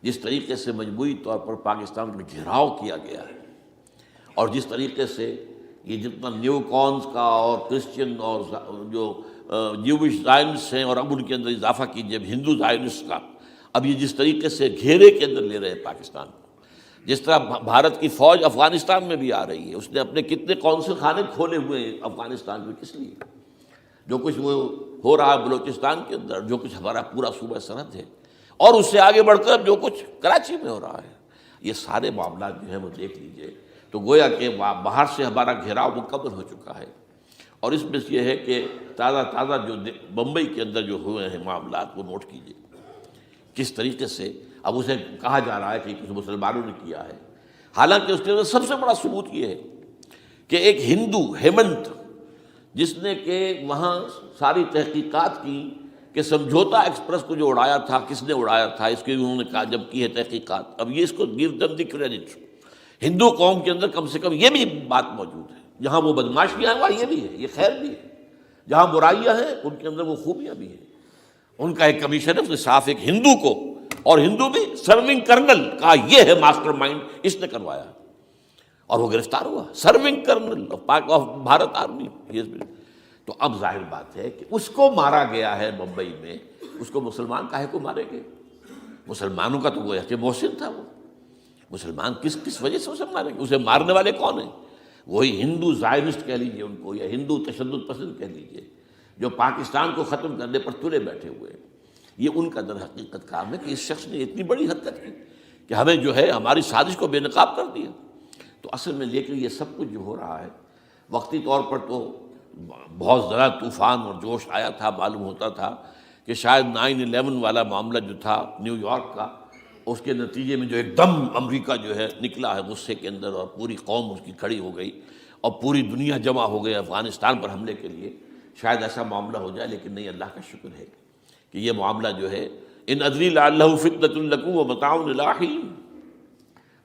جس طریقے سے مجموعی طور پر پاکستان میں گھیراؤ کیا گیا ہے، اور جس طریقے سے یہ جتنا نیو کونز کا اور کرسچن اور جو جیوش زائنسٹ ہیں، اور اب ان کے اندر اضافہ کیجیے ہندو زائنسٹ کا، اب یہ جس طریقے سے گھیرے کے اندر لے رہے ہیں پاکستان کو، جس طرح بھارت کی فوج افغانستان میں بھی آ رہی ہے، اس نے اپنے کتنے قونصل خانے کھولے ہوئے ہیں افغانستان میں، کس لیے؟ جو کچھ وہ ہو رہا ہے بلوچستان کے اندر، جو کچھ ہمارا پورا صوبہ سرحد ہے، اور اس سے آگے بڑھ کر جو کچھ کراچی میں ہو رہا ہے، یہ سارے معاملات جو ہیں وہ دیکھ لیجئے تو گویا کہ باہر سے ہمارا گھیراؤ مکمل ہو چکا ہے، اور اس میں یہ ہے کہ تازہ جو بمبئی کے اندر جو ہوئے ہیں معاملات وہ نوٹ کیجئے، کس طریقے سے اب اسے کہا جا رہا ہے کہ کچھ مسلمانوں نے کیا ہے، حالانکہ اس کے اندر سب سے بڑا ثبوت یہ ہے کہ ایک ہندو ہیمنت، جس نے کہ وہاں ساری تحقیقات کی کہ سمجھوتا ایکسپریس کو جو اڑایا تھا کس نے اڑایا تھا، اس کی انہوں نے کہا جب کی ہے تحقیقات، اب یہ اس کو گیو دم دی کریڈٹ، ہندو قوم کے اندر کم سے کم یہ بھی بات موجود ہے، جہاں وہ بدماشیاں ہیں وہاں یہ بھی ہے، یہ خیر بھی ہے، جہاں برائیاں ہیں ان کے اندر وہ خوبیاں بھی ہیں۔ ان کا ایک کمیشن ہے، اس نے صاف ایک ہندو کو، اور ہندو بھی سرونگ کرنل کہا یہ ہے ماسٹر مائنڈ، اس نے کروایا، اور وہ گرفتار ہوا، serving kernel of Bharat army. تو اب ظاہر بات ہے کہ اس کو مارا گیا ہے بمبئی میں، اس کو مسلمان کاہے کو مارے گئے؟ مسلمانوں کا تو وہ کہ محسن تھا، وہ مسلمان کس وجہ سے اسے مارے گئے؟ اسے مارنے والے کون ہیں؟ وہی ہندو زائنسٹ کہہ لیجیے ان کو، یا ہندو تشدد پسند کہہ لیجیے، جو پاکستان کو ختم کرنے پر تلے بیٹھے ہوئے ہیں۔ یہ ان کا در حقیقت کام ہے کہ اس شخص نے اتنی بڑی حرکت کی کہ ہمیں جو ہے ہماری سازش کو بے نقاب کر دیا۔ تو اصل میں لیکن یہ سب کچھ جو ہو رہا ہے وقتی طور پر تو بہت زیادہ طوفان اور جوش آیا تھا، معلوم ہوتا تھا کہ شاید 9/11 والا معاملہ جو تھا نیو یارک کا، اس کے نتیجے میں جو ایک دم امریکہ جو ہے نکلا ہے غصے کے اندر، اور پوری قوم اس کی کھڑی ہو گئی اور پوری دنیا جمع ہو گئی افغانستان پر حملے کے لیے، شاید ایسا معاملہ ہو جائے. لیکن نہیں، اللہ کا شکر ہے کہ یہ معاملہ جو ہے ان ادری لعلہ فتنۃ لکم ومتاع الی حین.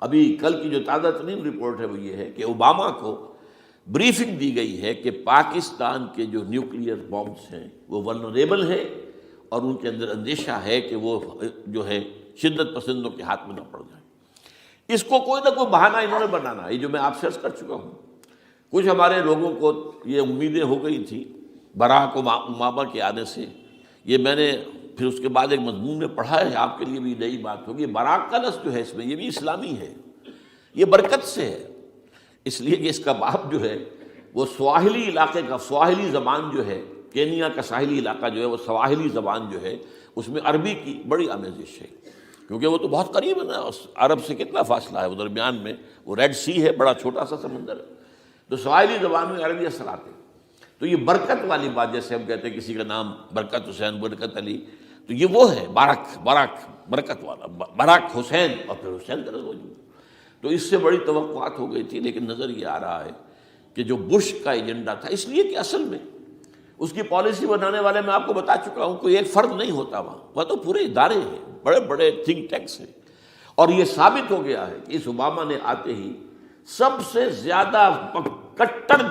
ابھی کل کی جو تازہ ترین رپورٹ ہے وہ یہ ہے کہ اوباما کو بریفنگ دی گئی ہے کہ پاکستان کے جو نیوکلیئر بامبس ہیں وہ ولنریبل ہیں، اور ان کے اندر اندیشہ ہے کہ وہ جو ہے شدت پسندوں کے ہاتھ میں نہ پڑ جائیں. اس کو کوئی نہ کوئی بہانہ انہوں نے بنانا ہے. یہ جو میں آپ سے عرض کر چکا ہوں، کچھ ہمارے لوگوں کو یہ امیدیں ہو گئی تھی براک اوباما کے آنے سے. یہ میں نے پھر اس کے بعد ایک مضمون میں پڑھا ہے، آپ کے لیے بھی نئی بات ہوگی. براک کا لفظ جو ہے اس میں یہ بھی اسلامی ہے، یہ برکت سے ہے، اس لیے کہ اس کا باپ جو ہے وہ سواحلی علاقے کا، سواحلی زبان جو ہے، کینیا کا ساحلی علاقہ جو ہے وہ سواحلی زبان جو ہے اس میں عربی کی بڑی آمیزش ہے، کیونکہ وہ تو بہت قریب ہے نا، عرب سے کتنا فاصلہ ہے، وہ درمیان میں وہ ریڈ سی ہے، بڑا چھوٹا سا سمندر ہے، تو سواحلی زبان میں عربی اثرات ہیں. تو یہ برکت والی بات، جیسے ہم کہتے ہیں کسی کا نام برکت حسین، برکت علی، تو یہ وہ ہے باراک برکت والا، باراک حسین، اور پھر حسین کا نظر. تو اس سے بڑی توقعات ہو گئی تھی، لیکن نظر یہ آ رہا ہے کہ جو بش کا ایجنڈا تھا، اس لیے کہ اصل میں اس کی پالیسی بنانے والے میں آپ کو بتا چکا ہوں کوئی ایک فرد نہیں ہوتا وہاں تو پورے ادارے ہیں، بڑے بڑے تھنک ٹینکس ہیں. اور یہ ثابت ہو گیا ہے کہ اس اوباما نے آتے ہی سب سے زیادہ کٹر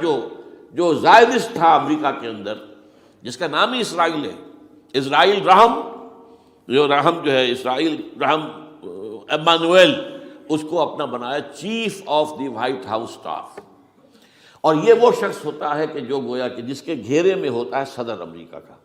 جو زائرس تھا امریکہ کے اندر، جس کا نام ہی اسرائیل ہے، اسرائیل رحم، جو ہے اسرائیل رحم ایمانویل، اس کو اپنا بنایا chief of the white house staff. اور یہ وہ شخص ہوتا ہے کہ جو گویا کہ جس کے گھیرے میں ہوتا ہے صدر امریکہ کا.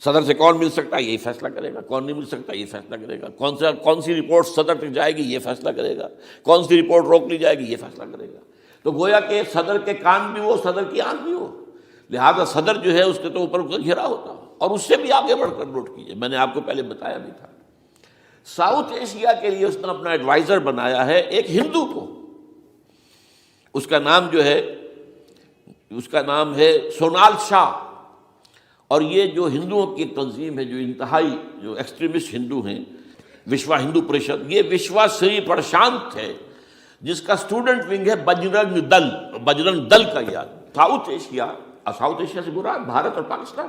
صدر سے کون مل سکتا ہے یہی فیصلہ کرے گا، کون نہیں مل سکتا یہ فیصلہ کرے گا، کون سی رپورٹ صدر تک جائے گی یہ فیصلہ کرے گا، کون سی رپورٹ روک لی جائے گی یہ فیصلہ کرے گا. تو گویا کہ صدر کے کان بھی ہو، صدر کی آنکھ بھی ہو، لہذا صدر جو ہے اس کے تو اوپر اس کا گھیرا ہوتا ہو. اور اس سے بھی آگے بڑھ کر نوٹ کیجیے، میں نے آپ کو پہلے بتایا بھی تھا، ساؤتھ ایشیا کے لیے اس نے اپنا ایڈوائزر بنایا ہے ایک ہندو کو. اس کا نام ہے سونال شاہ. اور یہ جو ہندوؤں کی تنظیم ہے، جو انتہائی جو ایکسٹریمسٹ ہندو ہیں، وشوا ہندو پریشد، یہ وشوا سری پرشانت ہے جس کا اسٹوڈنٹ ونگ ہے بجرنگ دل کا. یاد ساؤتھ ایشیا سے مراد بھارت اور پاکستان،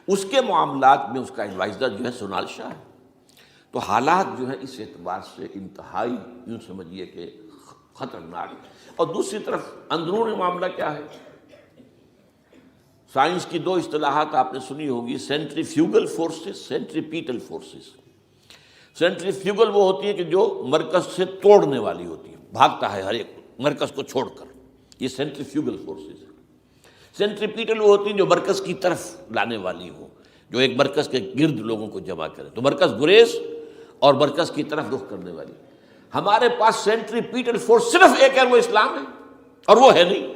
اس کے معاملات میں اس کا ایڈوائزر جو ہے سونال شاہ ہے. تو حالات جو ہے اس اعتبار سے انتہائی یوں سمجھیے کہ خطرناک. اور دوسری طرف اندرون معاملہ کیا ہے؟ سائنس کی دو اصطلاحات آپ نے سنی ہوگی، centrifugal forces, centripetal forces. Centrifugal وہ ہوتی ہے کہ جو مرکز سے توڑنے والی ہوتی ہے، بھاگتا ہے ہر ایک مرکز کو چھوڑ کر، یہ سینٹریفیوگل فورسز ہے. سینٹریپیٹل وہ ہوتی ہیں جو مرکز کی طرف لانے والی ہوں، جو ایک مرکز کے گرد لوگوں کو جمع کرے. تو مرکز گریز اور مرکز کی طرف رخ کرنے والی. ہمارے پاس سینٹریپیٹل فورس صرف ایک ہے، وہ اسلام ہے، اور وہ ہے نہیں.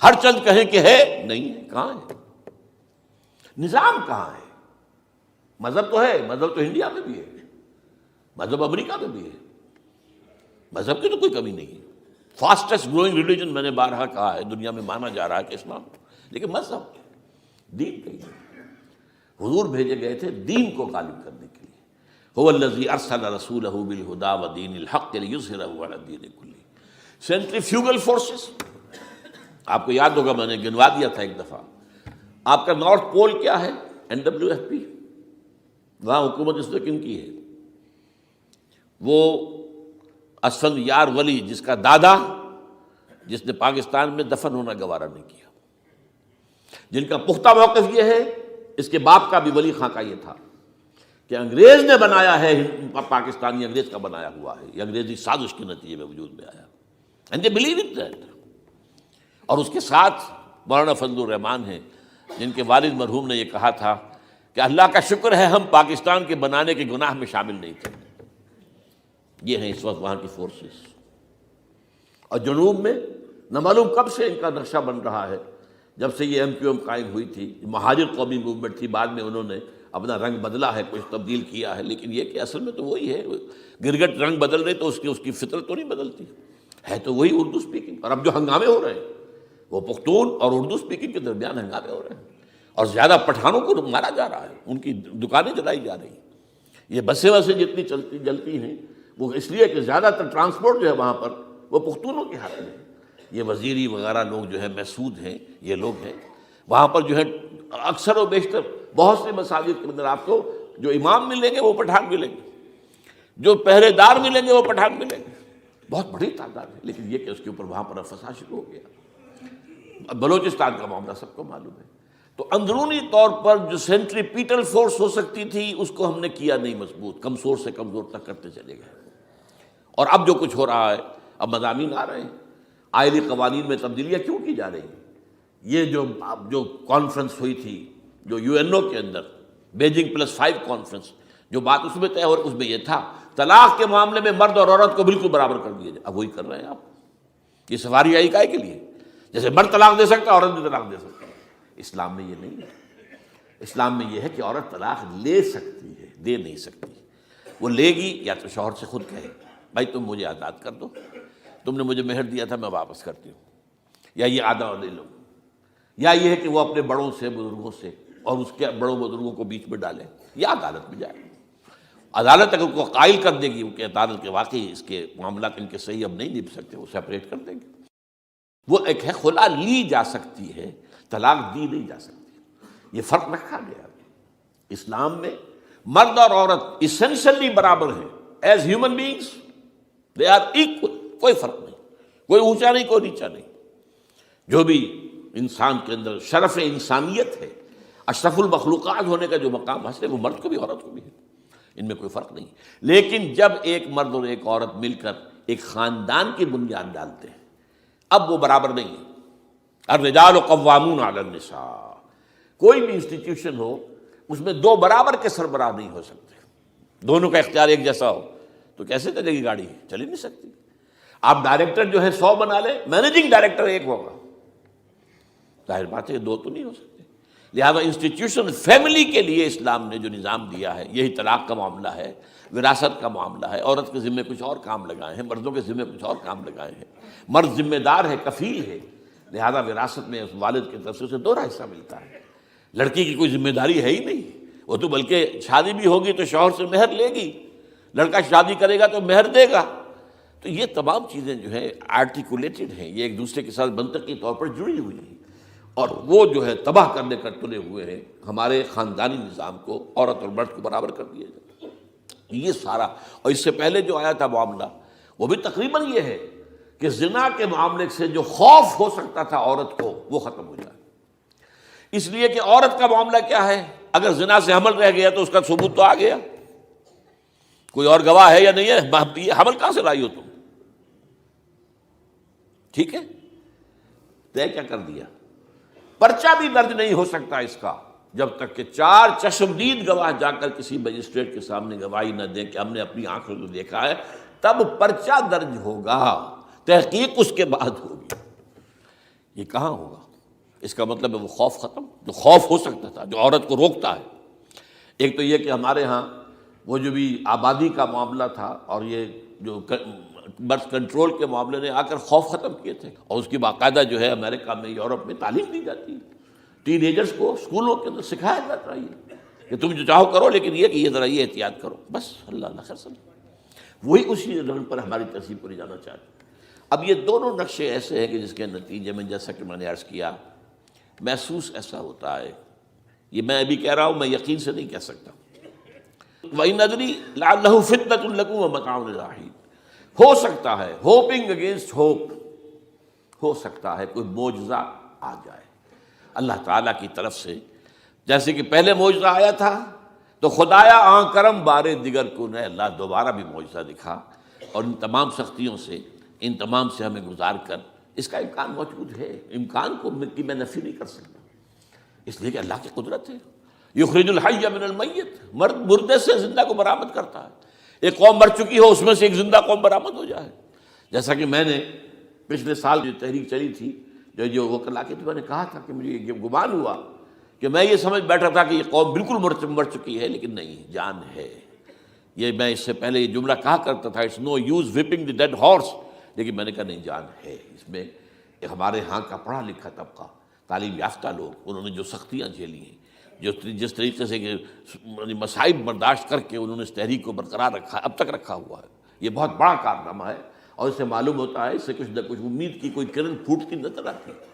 ہر چند کہیں کہ ہے، نہیں ہے. کہاں ہے نظام؟ کہاں ہے؟ مذہب تو ہے، مذہب تو انڈیا میں بھی ہے، مذہب امریکہ میں بھی ہے، مذہب کی تو کوئی کمی نہیں ہے. فاسٹسٹ گروئنگ ریلیجن میں نے بارہا کہا ہے دنیا میں مانا جا رہا ہے کہ اسلام، لیکن مذہب دین کہیں نہیں. حضور بھیجے گئے تھے دین کو غالب کرنے کے لیے. هو الذی ارسل رسولہ بالہدی ودین الحق لیظہرہ علی الدین کلہ. سینٹریفیوگل فورسز آپ کو یاد ہوگا، میں نے گنوا دیا تھا ایک دفعہ. آپ کا نارتھ پول کیا ہے؟ NWFP. وہاں حکومت اس نے کن کی ہے؟ وہ اسفند یار ولی، جس کا دادا، جس نے پاکستان میں دفن ہونا گوارا نہیں کیا، جن کا پختہ موقف یہ ہے. اس کے باپ کا بھی ولی خاں کا یہ تھا کہ انگریز نے بنایا ہے پاکستانی، انگریز کا بنایا ہوا ہے، یہ انگریزی سازش کے نتیجے میں وجود میں آیا. And they believe in that. اور اس کے ساتھ مولانا فضل الرحمان ہیں جن کے والد مرحوم نے یہ کہا تھا کہ اللہ کا شکر ہے ہم پاکستان کے بنانے کے گناہ میں شامل نہیں تھے. یہ ہیں اس وقت وہاں کی فورسز. اور جنوب میں نہ معلوم کب سے ان کا نقشہ بن رہا ہے، جب سے یہ MQM قائم ہوئی تھی. مہاجر قومی موومنٹ تھی، بعد میں انہوں نے اپنا رنگ بدلا ہے، کچھ تبدیل کیا ہے، لیکن یہ کہ اصل میں تو وہی ہے. گرگٹ رنگ بدل رہے تو اس کی فطرت تو نہیں بدلتی، ہے تو وہی اردو اسپیکنگ. اور اب جو ہنگامے ہو رہے ہیں وہ پختون اور اردو اسپیکنگ کے درمیان ہنگامے ہو رہے ہیں، اور زیادہ پٹھانوں کو مارا جا رہا ہے، ان کی دکانیں جلائی جا رہی ہیں. یہ بسیں وسیں جتنی جلتی ہیں وہ اس لیے کہ زیادہ تر ٹرانسپورٹ جو ہے وہاں پر وہ پختونوں کے ہاتھ میں ہے. یہ وزیری وغیرہ لوگ جو ہے محسود ہیں، یہ لوگ ہیں وہاں پر جو ہے. اکثر و بیشتر بہت سے مساجد کے اندر آپ کو جو امام ملیں گے وہ پٹھان ملیں گے، جو پہرے دار ملیں گے وہ پٹھان ملیں گے. بہت بڑی تعداد ہے، لیکن یہ کہ اس کے اوپر وہاں پر فساد شروع ہو گیا. بلوچستان کا معاملہ سب کو معلوم ہے. تو اندرونی طور پر جو سینٹریپیٹل فورس ہو سکتی تھی اس کو ہم نے کیا نہیں مضبوط، کمزور سے کمزور تک کرتے چلے گئے. اور اب جو کچھ ہو رہا ہے، اب مضامین آ رہے ہیں، آئلی قوانین میں تبدیلیاں کیوں کی جا رہی ہیں. یہ جو کانفرنس ہوئی تھی جو یو این او کے اندر، بیجنگ +5 کانفرنس، جو بات اس میں طے ہو اس میں یہ تھا طلاق کے معاملے میں مرد اور عورت کو بالکل برابر کر دیا جائے. اب وہی کر رہے ہیں آپ. یہ سفاری آئی کائے کے لیے؟ جیسے مرد طلاق دے سکتا ہے عورت بھی طلاق دے سکتا ہے. اسلام میں یہ نہیں ہے. اسلام میں یہ ہے کہ عورت طلاق لے سکتی ہے، دے نہیں سکتی. وہ لے گی یا تو شوہر سے خود کہے بھائی تم مجھے آزاد کر دو، تم نے مجھے مہر دیا تھا میں واپس کرتی ہوں، یا یہ آدھا لے لو، یا یہ ہے کہ وہ اپنے بڑوں سے، بزرگوں سے اور اس کے بڑوں بزرگوں کو بیچ میں ڈالے، یا عدالت میں جائے. عدالت اگر کو قائل کر دے گی کہ عدالت کے واقعی اس کے معاملات ان کے صحیح اب نہیں نبھ سکتے، وہ سیپریٹ کر دیں گے. وہ ایک ہے خلا لی جا سکتی ہے، طلاق دی نہیں جا سکتی. یہ فرق رکھا گیا. اسلام میں مرد اور عورت اسینشلی برابر ہیں. As human beings they are equal. کوئی فرق نہیں، کوئی اونچا نہیں، کوئی نیچا نہیں. جو بھی انسان کے اندر شرف انسانیت ہے، اشرف المخلوقات ہونے کا جو مقام حاصل ہے، وہ مرد کو بھی عورت کو بھی ہے. ان میں کوئی فرق نہیں. لیکن جب ایک مرد اور ایک عورت مل کر ایک خاندان کی بنیاد ڈالتے ہیں، اب وہ برابر نہیں ہے. الرجال قوامون علی النساء. کوئی بھی انسٹیٹیوشن ہو اس میں دو برابر کے سربراہ نہیں ہو سکتے. دونوں کا اختیار ایک جیسا ہو تو کیسے چلے گی گاڑی؟ چل ہی نہیں سکتی. آپ ڈائریکٹر جو ہے 100 بنا لیں، مینیجنگ ڈائریکٹر ایک ہوگا. ظاہر بات ہے دو تو نہیں ہو سکتے. لہذا انسٹیٹیوشن فیملی کے لیے اسلام نے جو نظام دیا ہے، یہی طلاق کا معاملہ ہے، وراثت کا معاملہ ہے. عورت کے ذمے کچھ اور کام لگائے ہیں، مردوں کے ذمے کچھ اور کام لگائے ہیں. مرد ذمہ دار ہے، کفیل ہے، لہذا وراثت میں اس والد کی طرف سے اسے 2 حصہ ملتا ہے. لڑکی کی کوئی ذمہ داری ہے ہی نہیں. وہ تو بلکہ شادی بھی ہوگی تو شوہر سے مہر لے گی، لڑکا شادی کرے گا تو مہر دے گا. تو یہ تمام چیزیں جو ہے آرٹیکولیٹڈ ہیں، یہ ایک دوسرے کے ساتھ منطقی طور پر جڑی ہوئی ہیں، اور وہ جو ہے تباہ کرنے کر تلے ہوئے ہیں ہمارے خاندانی نظام کو. عورت اور مرد کو برابر کر دیا جائے. یہ سارا، اور اس سے پہلے جو آیا تھا معاملہ وہ بھی تقریباً یہ ہے کہ زنا کے معاملے سے جو خوف ہو سکتا تھا عورت کو وہ ختم ہو جائے. اس لیے کہ عورت کا معاملہ کیا ہے، اگر زنا سے حمل رہ گیا تو اس کا ثبوت تو آ گیا، کوئی اور گواہ ہے یا نہیں ہے، یہ حمل کہاں سے لائی ہو تم؟ ٹھیک ہے، طے کیا کر دیا. پرچہ بھی درج نہیں ہو سکتا اس کا جب تک کہ 4 چشمدید گواہ جا کر کسی مجسٹریٹ کے سامنے گواہی نہ دیں کہ ہم نے اپنی آنکھوں سے دیکھا ہے، تب پرچہ درج ہوگا. تحقیق اس کے بعد ہوگی. یہ کہاں ہوگا؟ اس کا مطلب ہے وہ خوف ختم جو خوف ہو سکتا تھا، جو عورت کو روکتا ہے. ایک تو یہ کہ ہمارے ہاں وہ جو بھی آبادی کا معاملہ تھا اور یہ جو برتھ کنٹرول کے معاملے نے آ کر خوف ختم کیے تھے، اور اس کی باقاعدہ جو ہے امریکہ میں، یورپ میں تعلیم دی جاتی ہے. ٹین ایجرز کو اسکولوں کے اندر سکھایا جاتا ہے کہ تم جو چاہو کرو، لیکن یہ کہ یہ ذرا یہ احتیاط کرو. بس اللہ خیر سمجھ. وہی اسی رنگ پر ہماری تہذیب کو لے جانا چاہتے ہیں. اب یہ دونوں نقشے ایسے ہیں کہ جس کے نتیجے میں، جیسا کہ میں نے عرض کیا، محسوس ایسا ہوتا ہے. یہ میں ابھی کہہ رہا ہوں، میں یقین سے نہیں کہہ سکتا. وَإِنْ أَدْرِي لَعَلَّهُ فِتْنَةٌ لَكُمْ وَمَتَاعٌ إِلَىٰ حِينٍ. ہو سکتا ہے، ہوپنگ اگینسٹ ہوپ، ہو سکتا ہے کوئی معجزہ آ جائے اللہ تعالیٰ کی طرف سے. جیسے کہ پہلے معجزہ آیا تھا تو خدایا آن کرم بارے دیگر کو نے اللہ دوبارہ بھی معجزہ دکھا، اور ان تمام سختیوں سے، ان تمام سے ہمیں گزار کر اس کا امکان موجود ہے. امکان کو میں نفی نہیں کر سکتا، اس لیے کہ اللہ کی قدرت ہے. یخرج الحی من المیت، مردے سے زندہ کو برآمد کرتا ہے. ایک قوم مر چکی ہو، اس میں سے ایک زندہ قوم برآمد ہو جائے. جیسا کہ میں نے پچھلے سال جو تحریک چلی تھی، جو وکلا کی، تو میں نے کہا تھا کہ مجھے یہ گمان ہوا کہ میں یہ سمجھ بیٹھا تھا کہ یہ قوم بالکل مر چکی ہے، لیکن نہیں، جان ہے۔ یہ میں اس سے پہلے یہ جملہ کہا کرتا تھا، it's no use whipping the dead horse, لیکن میں نے کہا نہیں، جان ہے اس میں۔ ہمارے ہاں کا پڑھا لکھا طبقہ، تعلیم یافتہ لوگ، انہوں نے جو سختیاں جھیلی ہیں، جس طریقے سے کہ مصائب برداشت کر کے انہوں نے اس تحریک کو برقرار رکھا ہے، اب تک رکھا ہوا ہے، یہ بہت بڑا کارنامہ ہے، اور اس سے معلوم ہوتا ہے، اس سے کچھ نہ کچھ امید کی کوئی کرن پھوٹتی نظر آتی ہے۔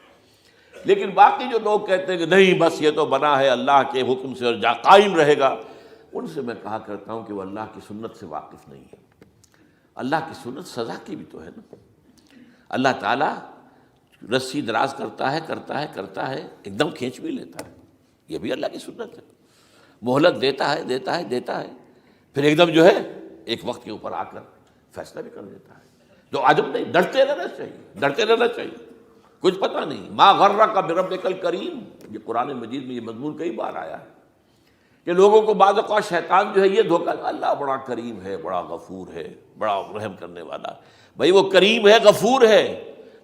لیکن باقی جو لوگ کہتے ہیں کہ نہیں بس یہ تو بنا ہے اللہ کے حکم سے اور قائم رہے گا، ان سے میں کہا کرتا ہوں کہ وہ اللہ کی سنت سے واقف نہیں ہے۔ اللہ کی سنت سزا کی بھی تو ہے نا۔ اللہ تعالیٰ رسی دراز کرتا ہے، ایک دم کھینچ بھی لیتا ہے، یہ بھی اللہ کی سنت ہے۔ مہلت دیتا ہے، پھر ایک دم جو ہے ایک وقت کے اوپر آ کر فیصلہ بھی کر دیتا ہے۔ تو عجب نہیں، ڈرتے رہنا چاہیے، کچھ پتہ نہیں۔ ما غرک بربک الکریم، یہ قرآن مجید میں یہ مضمون کئی بار آیا ہے کہ لوگوں کو بعض اوقات شیطان جو ہے یہ دھوکہ، اللہ بڑا کریم ہے، بڑا غفور ہے، بڑا رحم کرنے والا۔ بھائی وہ کریم ہے، غفور ہے،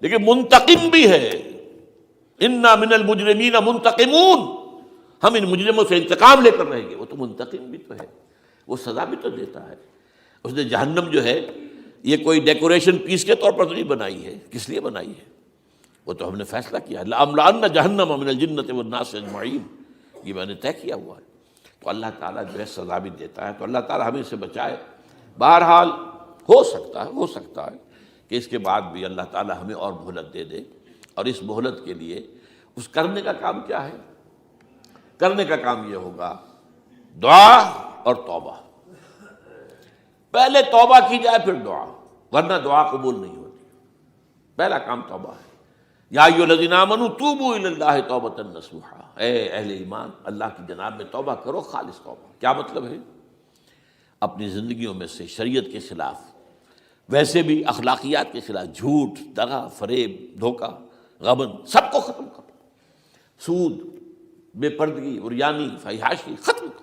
لیکن منتقم بھی ہے۔ انا من المجرمین منتقمون، ہم ان مجرموں سے انتقام لے کر رہیں گے۔ وہ تو منتقم بھی تو ہے، وہ سزا بھی تو دیتا ہے۔ اس نے جہنم جو ہے یہ کوئی ڈیکوریشن پیس کے طور پر تو نہیں بنائی ہے، کس لیے بنائی ہے؟ وہ تو ہم نے فیصلہ کیا ہے، لَأَمْلَأَنَّ جَهَنَّمَ مِنَ الْجِنَّةِ وَالنَّاسِ أَجْمَعِينَ، یہ میں نے طے کیا ہوا ہے۔ تو اللہ تعالیٰ جو ہے سزا بھی دیتا ہے، تو اللہ تعالیٰ ہمیں اس سے بچائے۔ بہرحال ہو سکتا ہے کہ اس کے بعد بھی اللہ تعالیٰ ہمیں اور مہلت دے دے، اور اس مہلت کے لیے اس کرنے کا کام کیا ہے؟ کرنے کا کام یہ ہوگا دعا اور توبہ۔ پہلے توبہ کی جائے پھر دعا، ورنہ دعا قبول نہیں ہوتی۔ پہلا کام توبہ ہے۔ یا ایھا الذین آمنوا توبوا الی اللہ توبۃ نصوحا، اے اہل ایمان اللہ کی جناب میں توبہ کرو، خالص توبہ۔ کیا مطلب ہے؟ اپنی زندگیوں میں سے شریعت کے خلاف، ویسے بھی اخلاقیات کے خلاف، جھوٹ، دغا، فریب، دھوکہ، غبن، سب کو ختم کرو۔ سود، بے پردگی، عریانی، فحاشی ختم کرو۔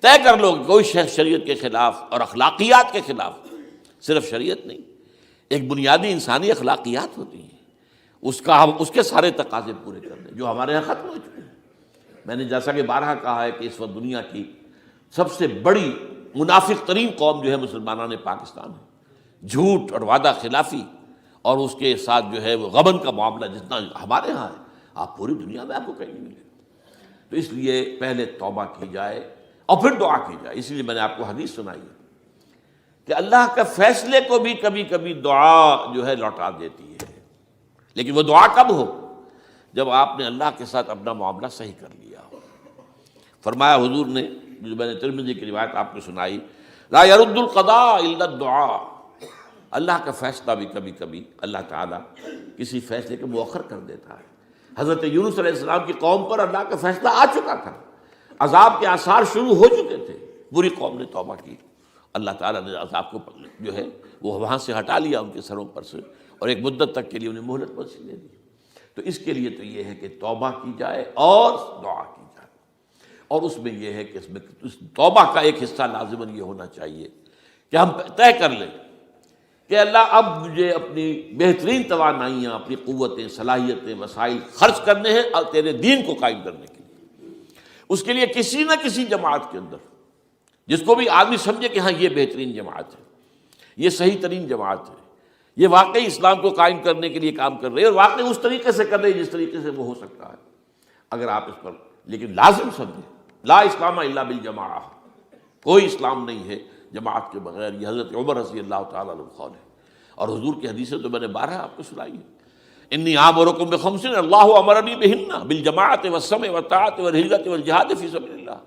طے کر لو کہ کوئی شخص شریعت کے خلاف اور اخلاقیات کے خلاف، صرف شریعت نہیں، ایک بنیادی انسانی اخلاقیات ہوتی ہیں، اس کے سارے تقاضے پورے کرنے جو ہمارے یہاں ختم ہو چکے ہیں۔ میں نے جیسا کہ بارہا کہا ہے کہ اس وقت دنیا کی سب سے بڑی منافق ترین قوم جو ہے مسلمانان پاکستان ہے۔ جھوٹ اور وعدہ خلافی، اور اس کے ساتھ جو ہے وہ غبن کا معاملہ جتنا ہمارے ہاں ہے، آپ پوری دنیا میں آپ کو کہیں نہیں ملے۔ تو اس لیے پہلے توبہ کی جائے اور پھر دعا کی جائے۔ اسی لیے میں نے آپ کو حدیث سنائی ہے کہ اللہ کے فیصلے کو بھی کبھی کبھی دعا جو ہے لوٹا دیتی ہے، لیکن وہ دعا کب ہو؟ جب آپ نے اللہ کے ساتھ اپنا معاملہ صحیح کر لیا ہو۔ فرمایا حضور نے، جو میں نے ترمذی کی روایت آپ کو سنائی، لا يرد القضاء الا الدعاء، اللہ کا فیصلہ بھی کبھی کبھی اللہ تعالیٰ کسی فیصلے کو مؤخر کر دیتا ہے۔ حضرت یونس علیہ السلام کی قوم پر اللہ کا فیصلہ آ چکا تھا، عذاب کے آثار شروع ہو چکے تھے، بری قوم نے توبہ کی، اللہ تعالیٰ نے عذاب کو جو ہے وہ وہاں سے ہٹا لیا ان کے سروں پر سے، اور ایک مدت تک کے لیے انہیں مہلت بخشی دے دی۔ تو اس کے لیے تو یہ ہے کہ توبہ کی جائے اور دعا کی جائے، اور اس میں یہ ہے کہ اس توبہ کا ایک حصہ لازماً یہ ہونا چاہیے کہ ہم طے کر لیں کہ اللہ اب مجھے اپنی بہترین توانائیاں، اپنی قوتیں، صلاحیتیں، وسائل خرچ کرنے ہیں اور تیرے دین کو قائم کرنے کے لیے۔ اس کے لیے کسی نہ کسی جماعت کے اندر، جس کو بھی آدمی سمجھے کہ ہاں یہ بہترین جماعت ہے، یہ صحیح ترین جماعت ہے، یہ واقعی اسلام کو قائم کرنے کے لیے کام کر رہی ہے، اور واقعی اس طریقے سے کر رہی ہے جس طریقے سے وہ ہو سکتا ہے، اگر آپ اس پر لیکن لازم سمجھیں لا اسلام الا بالجماعہ، کوئی اسلام نہیں ہے جماعت کے بغیر۔ یہ حضرت عمر رضی اللہ تعالیٰ عنہ قول ہے، اور حضور کی حدیثیں تو میں نے بارہا آپ کو سنائی ہے۔ انی آمرکم بخمس اللہ امرنی بہن بالجماعت والسمع والطاعۃ والہجرۃ والجہاد فی سبیل اللہ،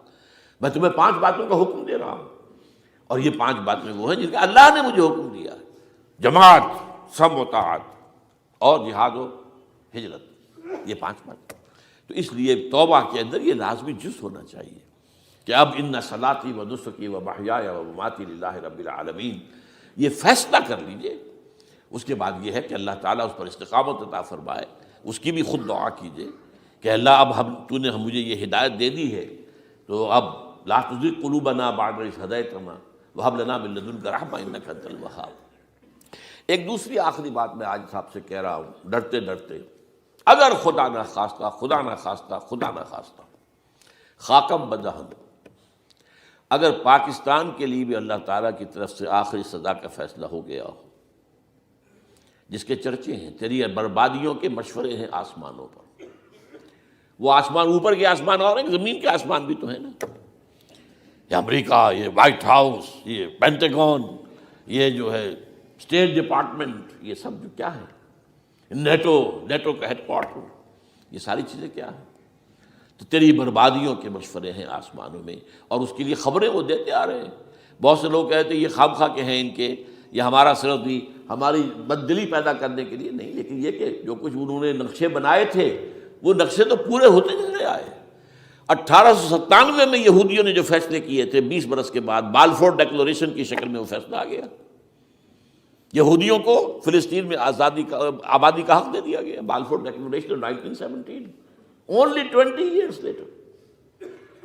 میں تمہیں 5 باتوں کا حکم دے رہا ہوں، اور یہ 5 باتیں وہ ہیں جن کا اللہ نے مجھے حکم دیا ہے، جماعت، سمع و طاعت اور جہاد و ہجرت، یہ 5 باتیں۔ تو اس لیے توبہ کے اندر یہ لازمی جز ہونا چاہیے کہ اب ان صلاتی و نسکی و محیای و مماتی للہ رب العالمین، یہ فیصلہ کر لیجئے۔ اس کے بعد یہ ہے کہ اللہ تعالیٰ اس پر استقامت عطا فرمائے، اس کی بھی خود دعا کیجئے کہ اللہ اب تو نے مجھے یہ ہدایت دے دی ہے، تو اب لا تزغ قلوبنا بعد اذ ہدیتنا وہب لنا من لدنک رحمۃ انک انت الوہاب۔ ایک دوسری آخری بات میں آج صاحب سے کہہ رہا ہوں، ڈرتے ڈرتے، اگر خدا نہ خواستہ خاکم بدہن، اگر پاکستان کے لیے بھی اللہ تعالیٰ کی طرف سے آخری سزا کا فیصلہ ہو گیا ہو، جس کے چرچے ہیں، تیری بربادیوں کے مشورے ہیں آسمانوں پر، وہ آسمان اوپر کے آسمان اور ہیں، زمین کے آسمان بھی تو ہیں نا، یہ امریکہ، یہ وائٹ ہاؤس، یہ پینٹاگون، یہ جو ہے اسٹیٹ ڈپارٹمنٹ، یہ سب جو کیا ہے، نیٹو کا ہیڈ کوارٹر، یہ ساری چیزیں کیا ہیں؟ تو تیری بربادیوں کے مشورے ہیں آسمانوں میں، اور اس کے لیے خبریں وہ دیتے آ رہے ہیں۔ بہت سے لوگ کہتے ہیں یہ خام خواہ کے ہیں ان کے، یہ ہمارا صرف بھی ہماری بددلی پیدا کرنے کے لیے نہیں، لیکن یہ کہ جو کچھ انہوں نے نقشے بنائے تھے وہ نقشے تو پورے ہوتے چلے آئے۔ 1897 میں یہودیوں نے جو فیصلے کیے تھے، 20 برس کے بعد بالفور ڈیکلریشن کی شکل میں وہ فیصلہ آ گیا، یہودیوں کو فلسطین میں آبادی کا حق دے دیا گیا، Balfour declaration 1917، only 20 years later۔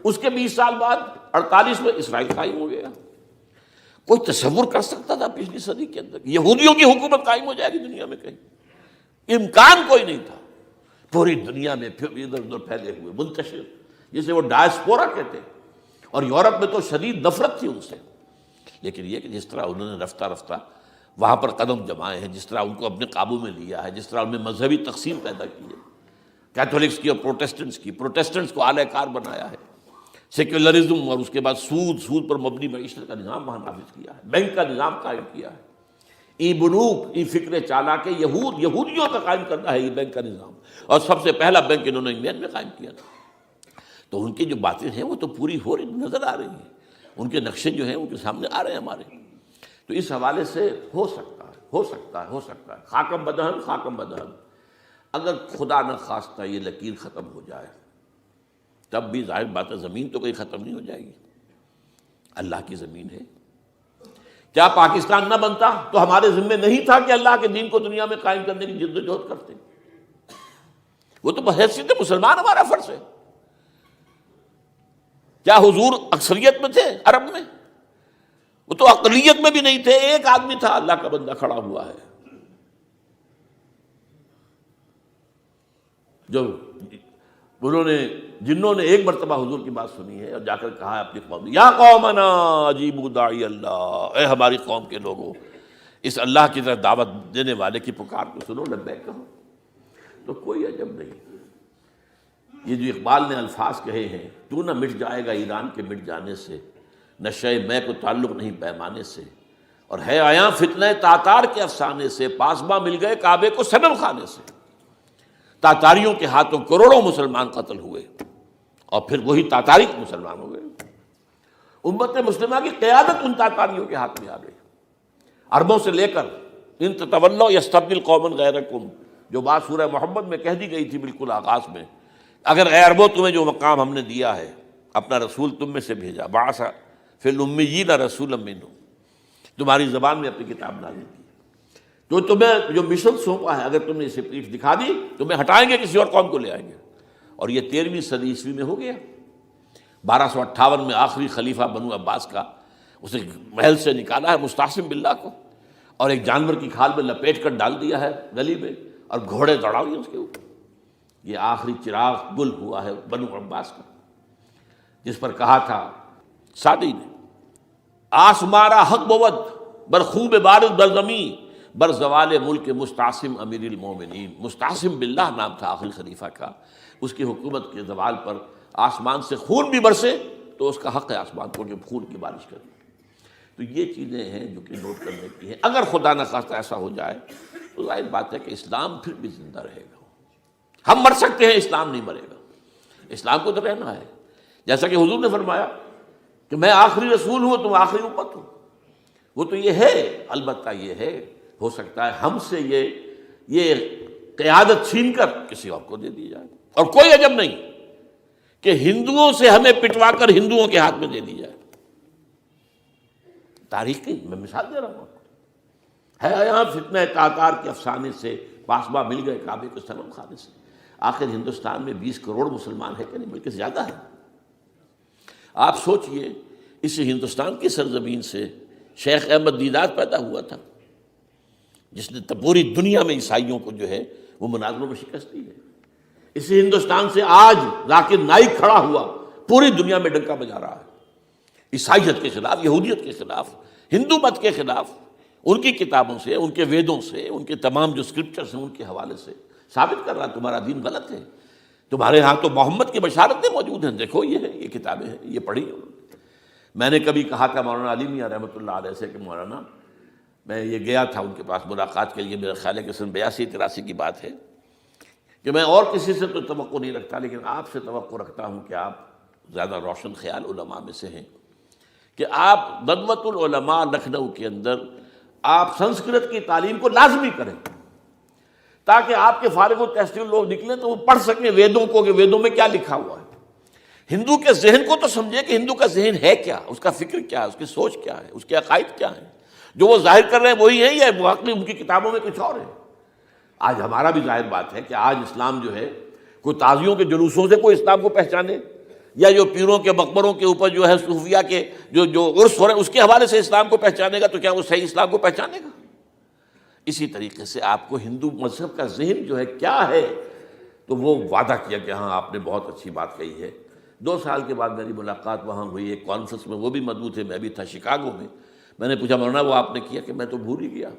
اس کے 20 سال بعد 48 میں اسرائیل قائم ہو گیا۔ کوئی تصور کر سکتا تھا پچھلی صدی کے اندر یہودیوں کی حکومت قائم ہو جائے گی دنیا میں؟ کہیں امکان کوئی نہیں تھا۔ پوری دنیا میں پھر ادھر ادھر پھیلے ہوئے، منتشر، جسے وہ ڈائسپورا کہتے ہیں، اور یورپ میں تو شدید نفرت تھی ان سے، لیکن یہ کہ جس طرح انہوں نے رفتہ رفتہ وہاں پر قدم جمائے ہیں، جس طرح ان کو اپنے قابو میں لیا ہے، جس طرح ان میں مذہبی تقسیم پیدا کی ہے، کیتھولکس کی اور پروٹیسٹنٹس کو اعلی کار بنایا ہے، سیکولرزم اور اس کے بعد سود پر مبنی معیشت کا نظام وہاں نافذ کیا ہے، بینک کا نظام قائم کیا ہے، ای بنوک، ای فکر چالاک یہودیوں کا قائم کرنا ہے یہ بینک کا نظام، اور سب سے پہلا بینک انہوں نے انگلینڈ میں قائم کیا تھا۔ تو ان کی جو باتیں ہیں وہ تو پوری ہو رہی نظر آ رہی ہیں، ان کے نقشے جو ہیں ان کے سامنے آ رہے ہیں ہمارے۔ تو اس حوالے سے ہو سکتا ہے خاکم بدہن، اگر خدا نہ خواستہ یہ لکیر ختم ہو جائے، تب بھی ظاہر بات ہے زمین تو کوئی ختم نہیں ہو جائے گی، اللہ کی زمین ہے۔ کیا پاکستان نہ بنتا تو ہمارے ذمے نہیں تھا کہ اللہ کے دین کو دنیا میں قائم کرنے کی جد و جہد کرتے؟ وہ تو بحیثیت مسلمان ہمارا فرض ہے۔ کیا حضور اکثریت میں تھے عرب میں؟ وہ تو اقلیت میں بھی نہیں تھے، ایک آدمی تھا اللہ کا بندہ کھڑا ہوا ہے، جو جنہوں نے ایک مرتبہ حضور کی بات سنی ہے اور جا کر کہا ہے اپنی قوم، یا قومنا اجیبوا داعی اللہ، اے ہماری قوم کے لوگوں، اس اللہ کی طرف دعوت دینے والے کی پکار کو سنو، لبیک کہو۔ تو کوئی عجب نہیں، یہ جو اقبال نے الفاظ کہے ہیں، تو نہ مٹ جائے گا ایران کے مٹ جانے سے، نشے میں کو تعلق نہیں پیمانے سے، اور ہے آیا فتنہ تاتار کے افسانے سے، پاسباں مل گئے کعبے کو صنم خانے سے۔ تاتاریوں کے ہاتھوں کروڑوں مسلمان قتل ہوئے، اور پھر وہی تاتاری مسلمان ہو گئے۔ امت مسلمہ کی قیادت ان تاتاریوں کے ہاتھ میں آ گئی، عربوں سے لے کر ان تتولوا یستبدل قوما غیرکم، جو بات سورہ محمد میں کہہ دی گئی تھی بالکل آغاز میں، اگر اے عربوں تمہیں جو مقام ہم نے دیا ہے، اپنا رسول تم میں سے بھیجا، بعث فی الامیین رسولا منہم، تمہاری زبان میں اپنی کتاب نازل کی، تو تمہیں جو مشن سونپا ہے، اگر تم نے اسے پیٹھ دکھا دی تمہیں ہٹائیں گے، کسی اور قوم کو لے آئیں گے۔ اور یہ 13ویں صدی عیسوی میں ہو گیا۔ 1258 میں آخری خلیفہ بنو عباس کا اسے محل سے نکالا ہے مستعصم باللہ کو، اور ایک جانور کی کھال میں لپیٹ کر ڈال دیا ہے گلی میں، اور گھوڑے دوڑا دیے اس کے اوپر۔ یہ آخری چراغ گل ہوا ہے بنو عباس کا، جس پر کہا تھا سعدی نے، آسمارا حق بود بر خوب بارد بر زمین بر زوال ملک مستعصم امیر المومنین۔ مستعصم باللہ نام تھا آخری خلیفہ کا، اس کی حکومت کے زوال پر آسمان سے خون بھی برسے تو اس کا حق ہے آسمان کو کہ خون کی بارش کرے۔ تو یہ چیزیں ہیں جو کہ نوٹ کرنے کی ہیں۔ اگر خدا نہ خواستہ ایسا ہو جائے تو ظاہر بات ہے کہ اسلام پھر بھی زندہ رہے گا۔ ہم مر سکتے ہیں، اسلام نہیں مرے گا، اسلام کو تو رہنا ہے۔ جیسا کہ حضور نے فرمایا کہ میں آخری رسول ہوں، تم آخری امت ہو، وہ تو یہ ہے، البتہ یہ ہے ہو سکتا ہے ہم سے یہ قیادت چھین کر کسی اور کو دے دی جائے، اور کوئی عجب نہیں کہ ہندوؤں سے ہمیں پٹوا کر ہندوؤں کے ہاتھ میں دے دی جائے۔ تاریخ کی میں مثال دے رہا ہوں، ہے یہاں فتنہ تاتار کے افسانے سے، پاسباں مل گئے کعبے کو صنم خانے سے۔ آخر ہندوستان میں 20 کروڑ مسلمان ہے کہ نہیں، بلکہ زیادہ ہے۔ آپ سوچئے اس ہندوستان کی سرزمین سے شیخ احمد دیدات پیدا ہوا تھا، جس نے پوری دنیا میں عیسائیوں کو جو ہے وہ مناظروں میں شکست دی ہے۔ اسی ہندوستان سے آج ذاکر نائک کھڑا ہوا، پوری دنیا میں ڈنکا بجا رہا ہے، عیسائیت کے خلاف، یہودیت کے خلاف، ہندو مت کے خلاف، ان کی کتابوں سے، ان کے ویدوں سے، ان کے تمام جو اسکرپچرس ہیں ان کے حوالے سے ثابت کر رہا ہے تمہارا دین غلط ہے، تمہارے ہاں تو محمد کی بشارتیں موجود ہیں، دیکھو یہ ہے، یہ کتابیں ہیں، یہ پڑھی انہوں نے۔ میں نے کبھی کہا تھا مولانا علی میاں رحمۃ اللہ علیہ سے کہ مولانا، میں یہ گیا تھا ان کے پاس ملاقات کے لیے، میرا خیال ہے کہ سن 82-83 کی بات ہے، کہ میں اور کسی سے تو توقع نہیں رکھتا لیکن آپ سے توقع رکھتا ہوں کہ آپ زیادہ روشن خیال علماء میں سے ہیں، کہ آپ ندوۃ العلماء لکھنؤ کے اندر آپ سنسکرت کی تعلیم کو لازمی کریں، تاکہ آپ کے فارغ التحصیل لوگ نکلیں تو وہ پڑھ سکیں ویدوں کو کہ ویدوں میں کیا لکھا ہوا ہے، ہندو کے ذہن کو تو سمجھے کہ ہندو کا ذہن ہے کیا، اس کا فکر کیا ہے، اس کی سوچ کیا ہے، اس کے عقائد کیا ہیں، جو وہ ظاہر کر رہے ہیں وہی ہیں یا واقعی ان کی کتابوں میں کچھ اور ہے۔ آج ہمارا بھی ظاہر بات ہے کہ آج اسلام جو ہے، کوئی تازیوں کے جلوسوں سے کوئی اسلام کو پہچانے، یا جو پیروں کے مقبروں کے اوپر جو ہے صوفیہ کے جو عرس ہو رہے ہیں اس کے حوالے سے اسلام کو پہچانے گا، تو کیا وہ صحیح اسلام کو پہچانے گا؟ اسی طریقے سے آپ کو ہندو مذہب کا ذہن جو ہے کیا ہے، تو وہ وعدہ کیا کہ ہاں آپ نے بہت اچھی بات کہی ہے۔ 2 سال کے بعد میری ملاقات وہاں ہوئی ایک کانفرنس میں، وہ بھی مدعو تھے، میں بھی تھا شکاگو میں۔ میں نے پوچھا مولانا وہ آپ نے کیا؟ کہ میں تو بھول ہی گیا۔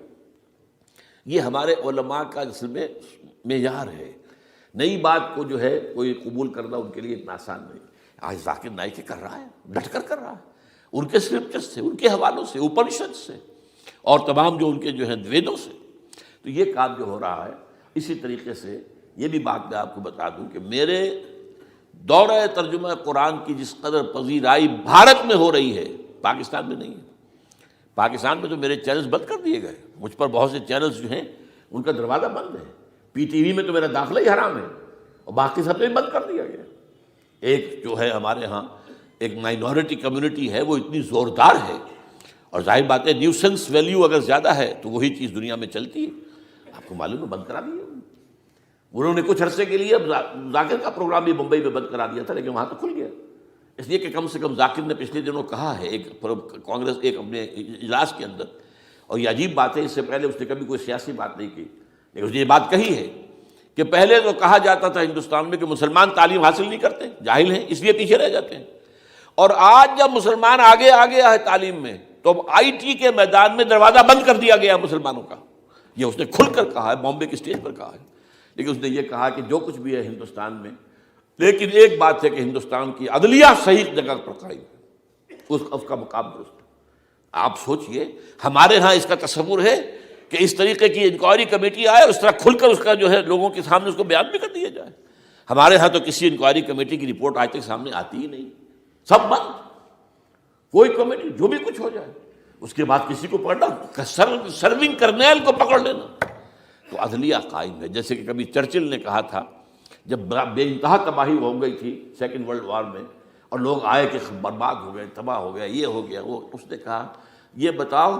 یہ ہمارے علماء کا اصل میں معیار ہے، نئی بات کو جو ہے کوئی قبول کرنا ان کے لیے اتنا آسان نہیں۔ آج ذاکر نائک کر رہا ہے، ڈٹ کر کر رہا ہے، ان کے اسکرپچرز سے، ان کے حوالوں سے، اپنشد سے، اور تمام جو ان کے جو ہیں ویدوں سے، تو یہ کام جو ہو رہا ہے۔ اسی طریقے سے یہ بھی بات میں آپ کو بتا دوں کہ میرے دورہ ترجمہ قرآن کی جس قدر پذیرائی بھارت میں ہو رہی ہے، پاکستان میں نہیں ہے۔ پاکستان میں تو میرے چینلز بند کر دیے گئے، مجھ پر بہت سے چینلز جو ہیں ان کا دروازہ بند ہے، پی ٹی وی میں تو میرا داخلہ ہی حرام ہے، اور باقی سب نے بند کر دیا گیا۔ ایک جو ہے ہمارے ہاں ایک مائنورٹی کمیونٹی ہے، وہ اتنی زوردار ہے، اور ظاہر بات ہے نیوسنس ویلیو اگر زیادہ ہے تو وہی چیز دنیا میں چلتی ہے۔ آپ کو معلوم ہے بند کرا دیا انہوں نے کچھ عرصے کے لیے، ذاکر کا پروگرام بھی ممبئی میں بند کرا دیا تھا، لیکن وہاں تو کھل گیا، اس لیے کہ کم سے کم ذاکر نے پچھلے دنوں کہا ہے ایک کانگریس ایک اپنے اجلاس کے اندر، اور یہ عجیب بات ہے، اس سے پہلے اس نے کبھی کوئی سیاسی بات نہیں کی، لیکن اس نے یہ بات کہی ہے کہ پہلے تو کہا جاتا تھا ہندوستان میں کہ مسلمان تعلیم حاصل نہیں کرتے، جاہل ہیں، اس لیے پیچھے رہ جاتے ہیں، اور آج جب مسلمان آگے آ گیا ہے تعلیم میں تو اب آئی ٹی کے میدان میں دروازہ بند کر دیا گیا مسلمانوں کا۔ یہ اس نے کھل کر کہا ہے، بامبے کے اسٹیج پر کہا ہے، لیکن اس نے یہ کہا کہ جو کچھ بھی ہے ہندوستان میں، لیکن ایک بات ہے کہ ہندوستان کی عدلیہ صحیح جگہ پر قائم ہے، اس کا مقام درست ہے۔ آپ سوچئے ہمارے ہاں اس کا تصور ہے کہ اس طریقے کی انکوائری کمیٹی آئے اور اس طرح کھل کر اس کا جو ہے لوگوں کے سامنے اس کو بیان بھی کر دیا جائے۔ ہمارے ہاں تو کسی انکوائری کمیٹی کی رپورٹ آج تک سامنے آتی ہی نہیں، سب بند، کوئی کمیٹی جو بھی کچھ ہو جائے، اس کے بعد کسی کو پکڑنا، سرونگ کرنیل کو پکڑ لینا، تو عدلیہ قائم ہے۔ جیسے کہ کبھی چرچل نے کہا تھا جب بے انتہا تباہی ہو گئی تھی سیکنڈ ورلڈ وار میں، اور لوگ آئے کہ برباد ہو گئے، تباہ ہو گیا، یہ ہو گیا وہ، اس نے کہا یہ بتاؤ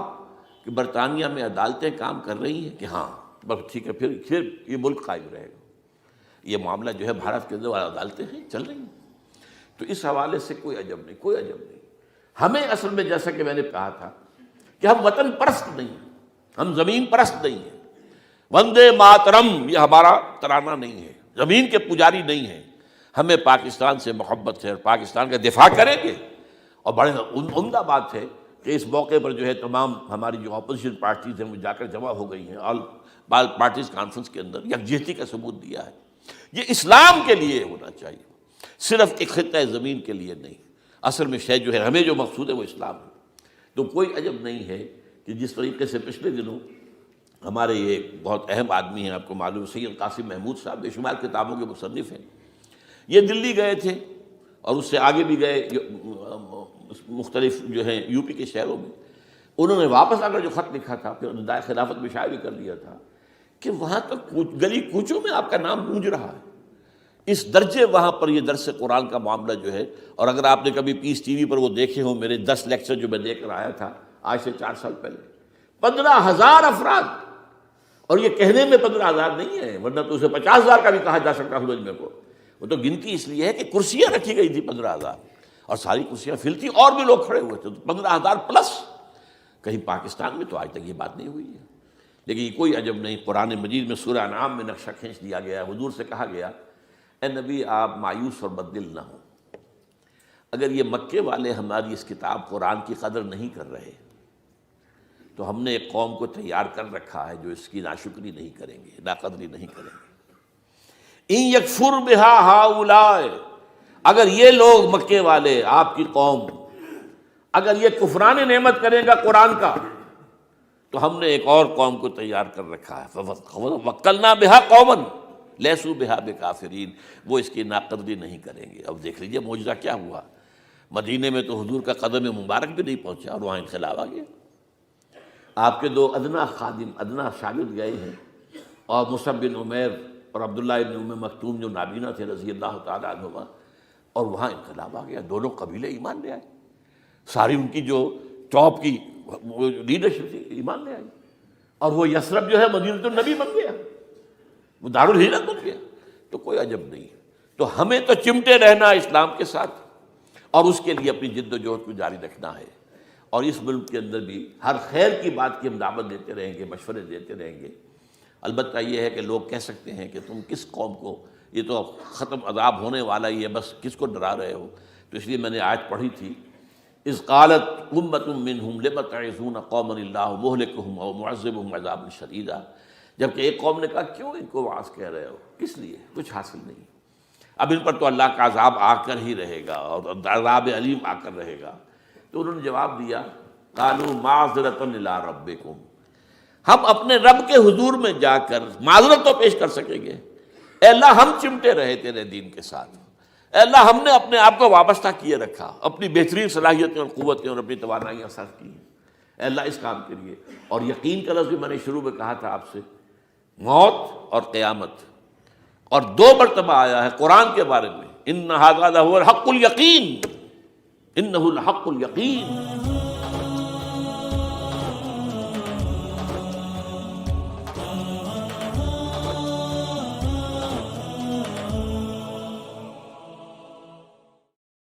کہ برطانیہ میں عدالتیں کام کر رہی ہیں؟ کہ ہاں، بس ٹھیک ہے، پھر یہ ملک قائم رہے گا۔ یہ معاملہ جو ہے بھارت کے اندر عدالتیں ہیں، چل رہی ہیں، تو اس حوالے سے کوئی عجب نہیں، کوئی عجب نہیں۔ ہمیں اصل میں جیسا کہ میں نے کہا تھا کہ ہم وطن پرست نہیں ہیں، ہم زمین پرست نہیں ہیں، وندے ماترم یہ ہمارا ترانہ نہیں ہے، زمین کے پجاری نہیں ہیں، ہمیں پاکستان سے محبت ہے اور پاکستان کا دفاع کریں گے۔ اور بڑے عمدہ بات ہے کہ اس موقع پر جو ہے تمام ہماری جو اپوزیشن پارٹیز ہیں وہ جا کر جمع ہو گئی ہیں، آل پارٹیز کانفرنس کے اندر یکجہتی کا ثبوت دیا ہے۔ یہ اسلام کے لیے ہونا چاہیے، صرف ایک خطہ زمین کے لیے نہیں۔ اصل میں شے جو ہے ہمیں جو مقصود ہے وہ اسلام ہے۔ تو کوئی عجب نہیں ہے کہ جس طریقے سے پچھلے دنوں ہمارے یہ بہت اہم آدمی ہیں، آپ کو معلوم، سید قاسم محمود صاحب بے شمار کتابوں کے مصنف ہیں، یہ دلی گئے تھے اور اس سے آگے بھی گئے مختلف جو ہیں یو پی کے شہروں میں۔ انہوں نے واپس آ کر جو خط لکھا تھا، پھر ندائے خلافت میں شائع بھی کر دیا تھا کہ وہاں تک گلی کوچوں میں آپ کا نام گونج رہا ہے، اس درجے وہاں پر یہ درس قرآن کا معاملہ جو ہے۔ اور اگر آپ نے کبھی پیس ٹی وی پر وہ دیکھے ہوں میرے 10 لیکچر جو میں دے کر آیا تھا آج سے 4 سال پہلے، 15,000 افراد، اور یہ کہنے میں 15,000 نہیں ہے، ورنہ تو اسے 50,000 کا بھی کہا جا سکتا ہے مجمع کو، وہ تو گنتی اس لیے ہے کہ کرسیاں رکھی گئی تھی 15,000، اور ساری کرسیاں فل تھیں اور بھی لوگ کھڑے ہوئے تھے، تو 15,000 پلس۔ کہیں پاکستان میں تو آج تک یہ بات نہیں ہوئی ہے، لیکن یہ کوئی عجب نہیں۔ قرآن مجید میں سورہ انعام میں نقشہ کھینچ دیا گیا ہے، حضور سے کہا گیا اے نبی آپ مایوس اور بددل نہ ہوں، اگر یہ مکے والے ہماری اس کتاب قرآن کی قدر نہیں کر رہے تو ہم نے ایک قوم کو تیار کر رکھا ہے جو اس کی ناشکری نہیں کریں گے، ناقدری نہیں کریں گے۔ ان یکفر بہا ہؤلاء، اگر یہ لوگ مکے والے، آپ کی قوم، اگر یہ کفران نعمت کرے گا قرآن کا، تو ہم نے ایک اور قوم کو تیار کر رکھا ہے، وَوَكَّلْنَا بِهَا قَوْمًا لَيْسُوا بِهَا بِكَافِرِينَ، وہ اس کی ناقدری نہیں کریں گے۔ اب دیکھ لیجئے معجزہ کیا ہوا، مدینے میں تو حضور کا قدم مبارک بھی نہیں پہنچا اور وہاں انقلاب آ گیا۔ آپ کے دو ادنا خادم، ادنا شاگرد گئے ہیں، اور مصعب بن عمیر اور عبداللہ بن ام مکتوم جو نابینا تھے رضی اللہ تعالیٰ عنہما، اور وہاں انقلاب آ گیا، دونوں قبیلے ایمان لے آئے، ساری ان کی جو ٹاپ کی لیڈرشپ تھی ایمان لے آئی، اور وہ یثرب جو ہے مدینۃ النبی بن گیا، وہ دارالہجرت بن گیا۔ تو کوئی عجب نہیں، تو ہمیں تو چمٹے رہنا اسلام کے ساتھ، اور اس کے لیے اپنی جد و جہد کو جاری رکھنا ہے، اور اس ملک کے اندر بھی ہر خیر کی بات کی ہم دعوت دیتے رہیں گے، مشورے دیتے رہیں گے۔ البتہ یہ ہے کہ لوگ کہہ سکتے ہیں کہ تم کس قوم کو، یہ تو ختم عذاب ہونے والا ہی ہے، بس کس کو ڈرا رہے ہو؟ تو اس لیے میں نے آیت پڑھی تھی، اذ قالت امۃ منہم لم تعظون قوما اللہ مہلکہم او معذبہم عذابا شدیدا، جبکہ ایک قوم نے کہا کیوں ان کو وعظ کہہ رہے ہو، کس لیے، کچھ حاصل نہیں، اب ان پر تو اللہ کا عذاب آ کر ہی رہے گا، اور عذاب علیم آ کر رہے گا۔ تو انہوں نے جواب دیا، قالوا معذرۃ الی ربکم، ہم اپنے رب کے حضور میں جا کر معذرت تو پیش کر سکیں گے، اے اللہ ہم چمٹے رہے تیرے دین کے ساتھ، اے اللہ ہم نے اپنے آپ کو وابستہ کیے رکھا، اپنی بہترین صلاحیتیں اور قوتیں اور اپنی توانائیاں صرف کی ہیں، اے اللہ اس کام کے لیے۔ اور یقین کا لفظ بھی میں نے شروع میں کہا تھا آپ سے، موت اور قیامت، اور دو مرتبہ آیا ہے قرآن کے بارے میں، ان ھذا لھو الحق الیقین، انہ الحق الیقین۔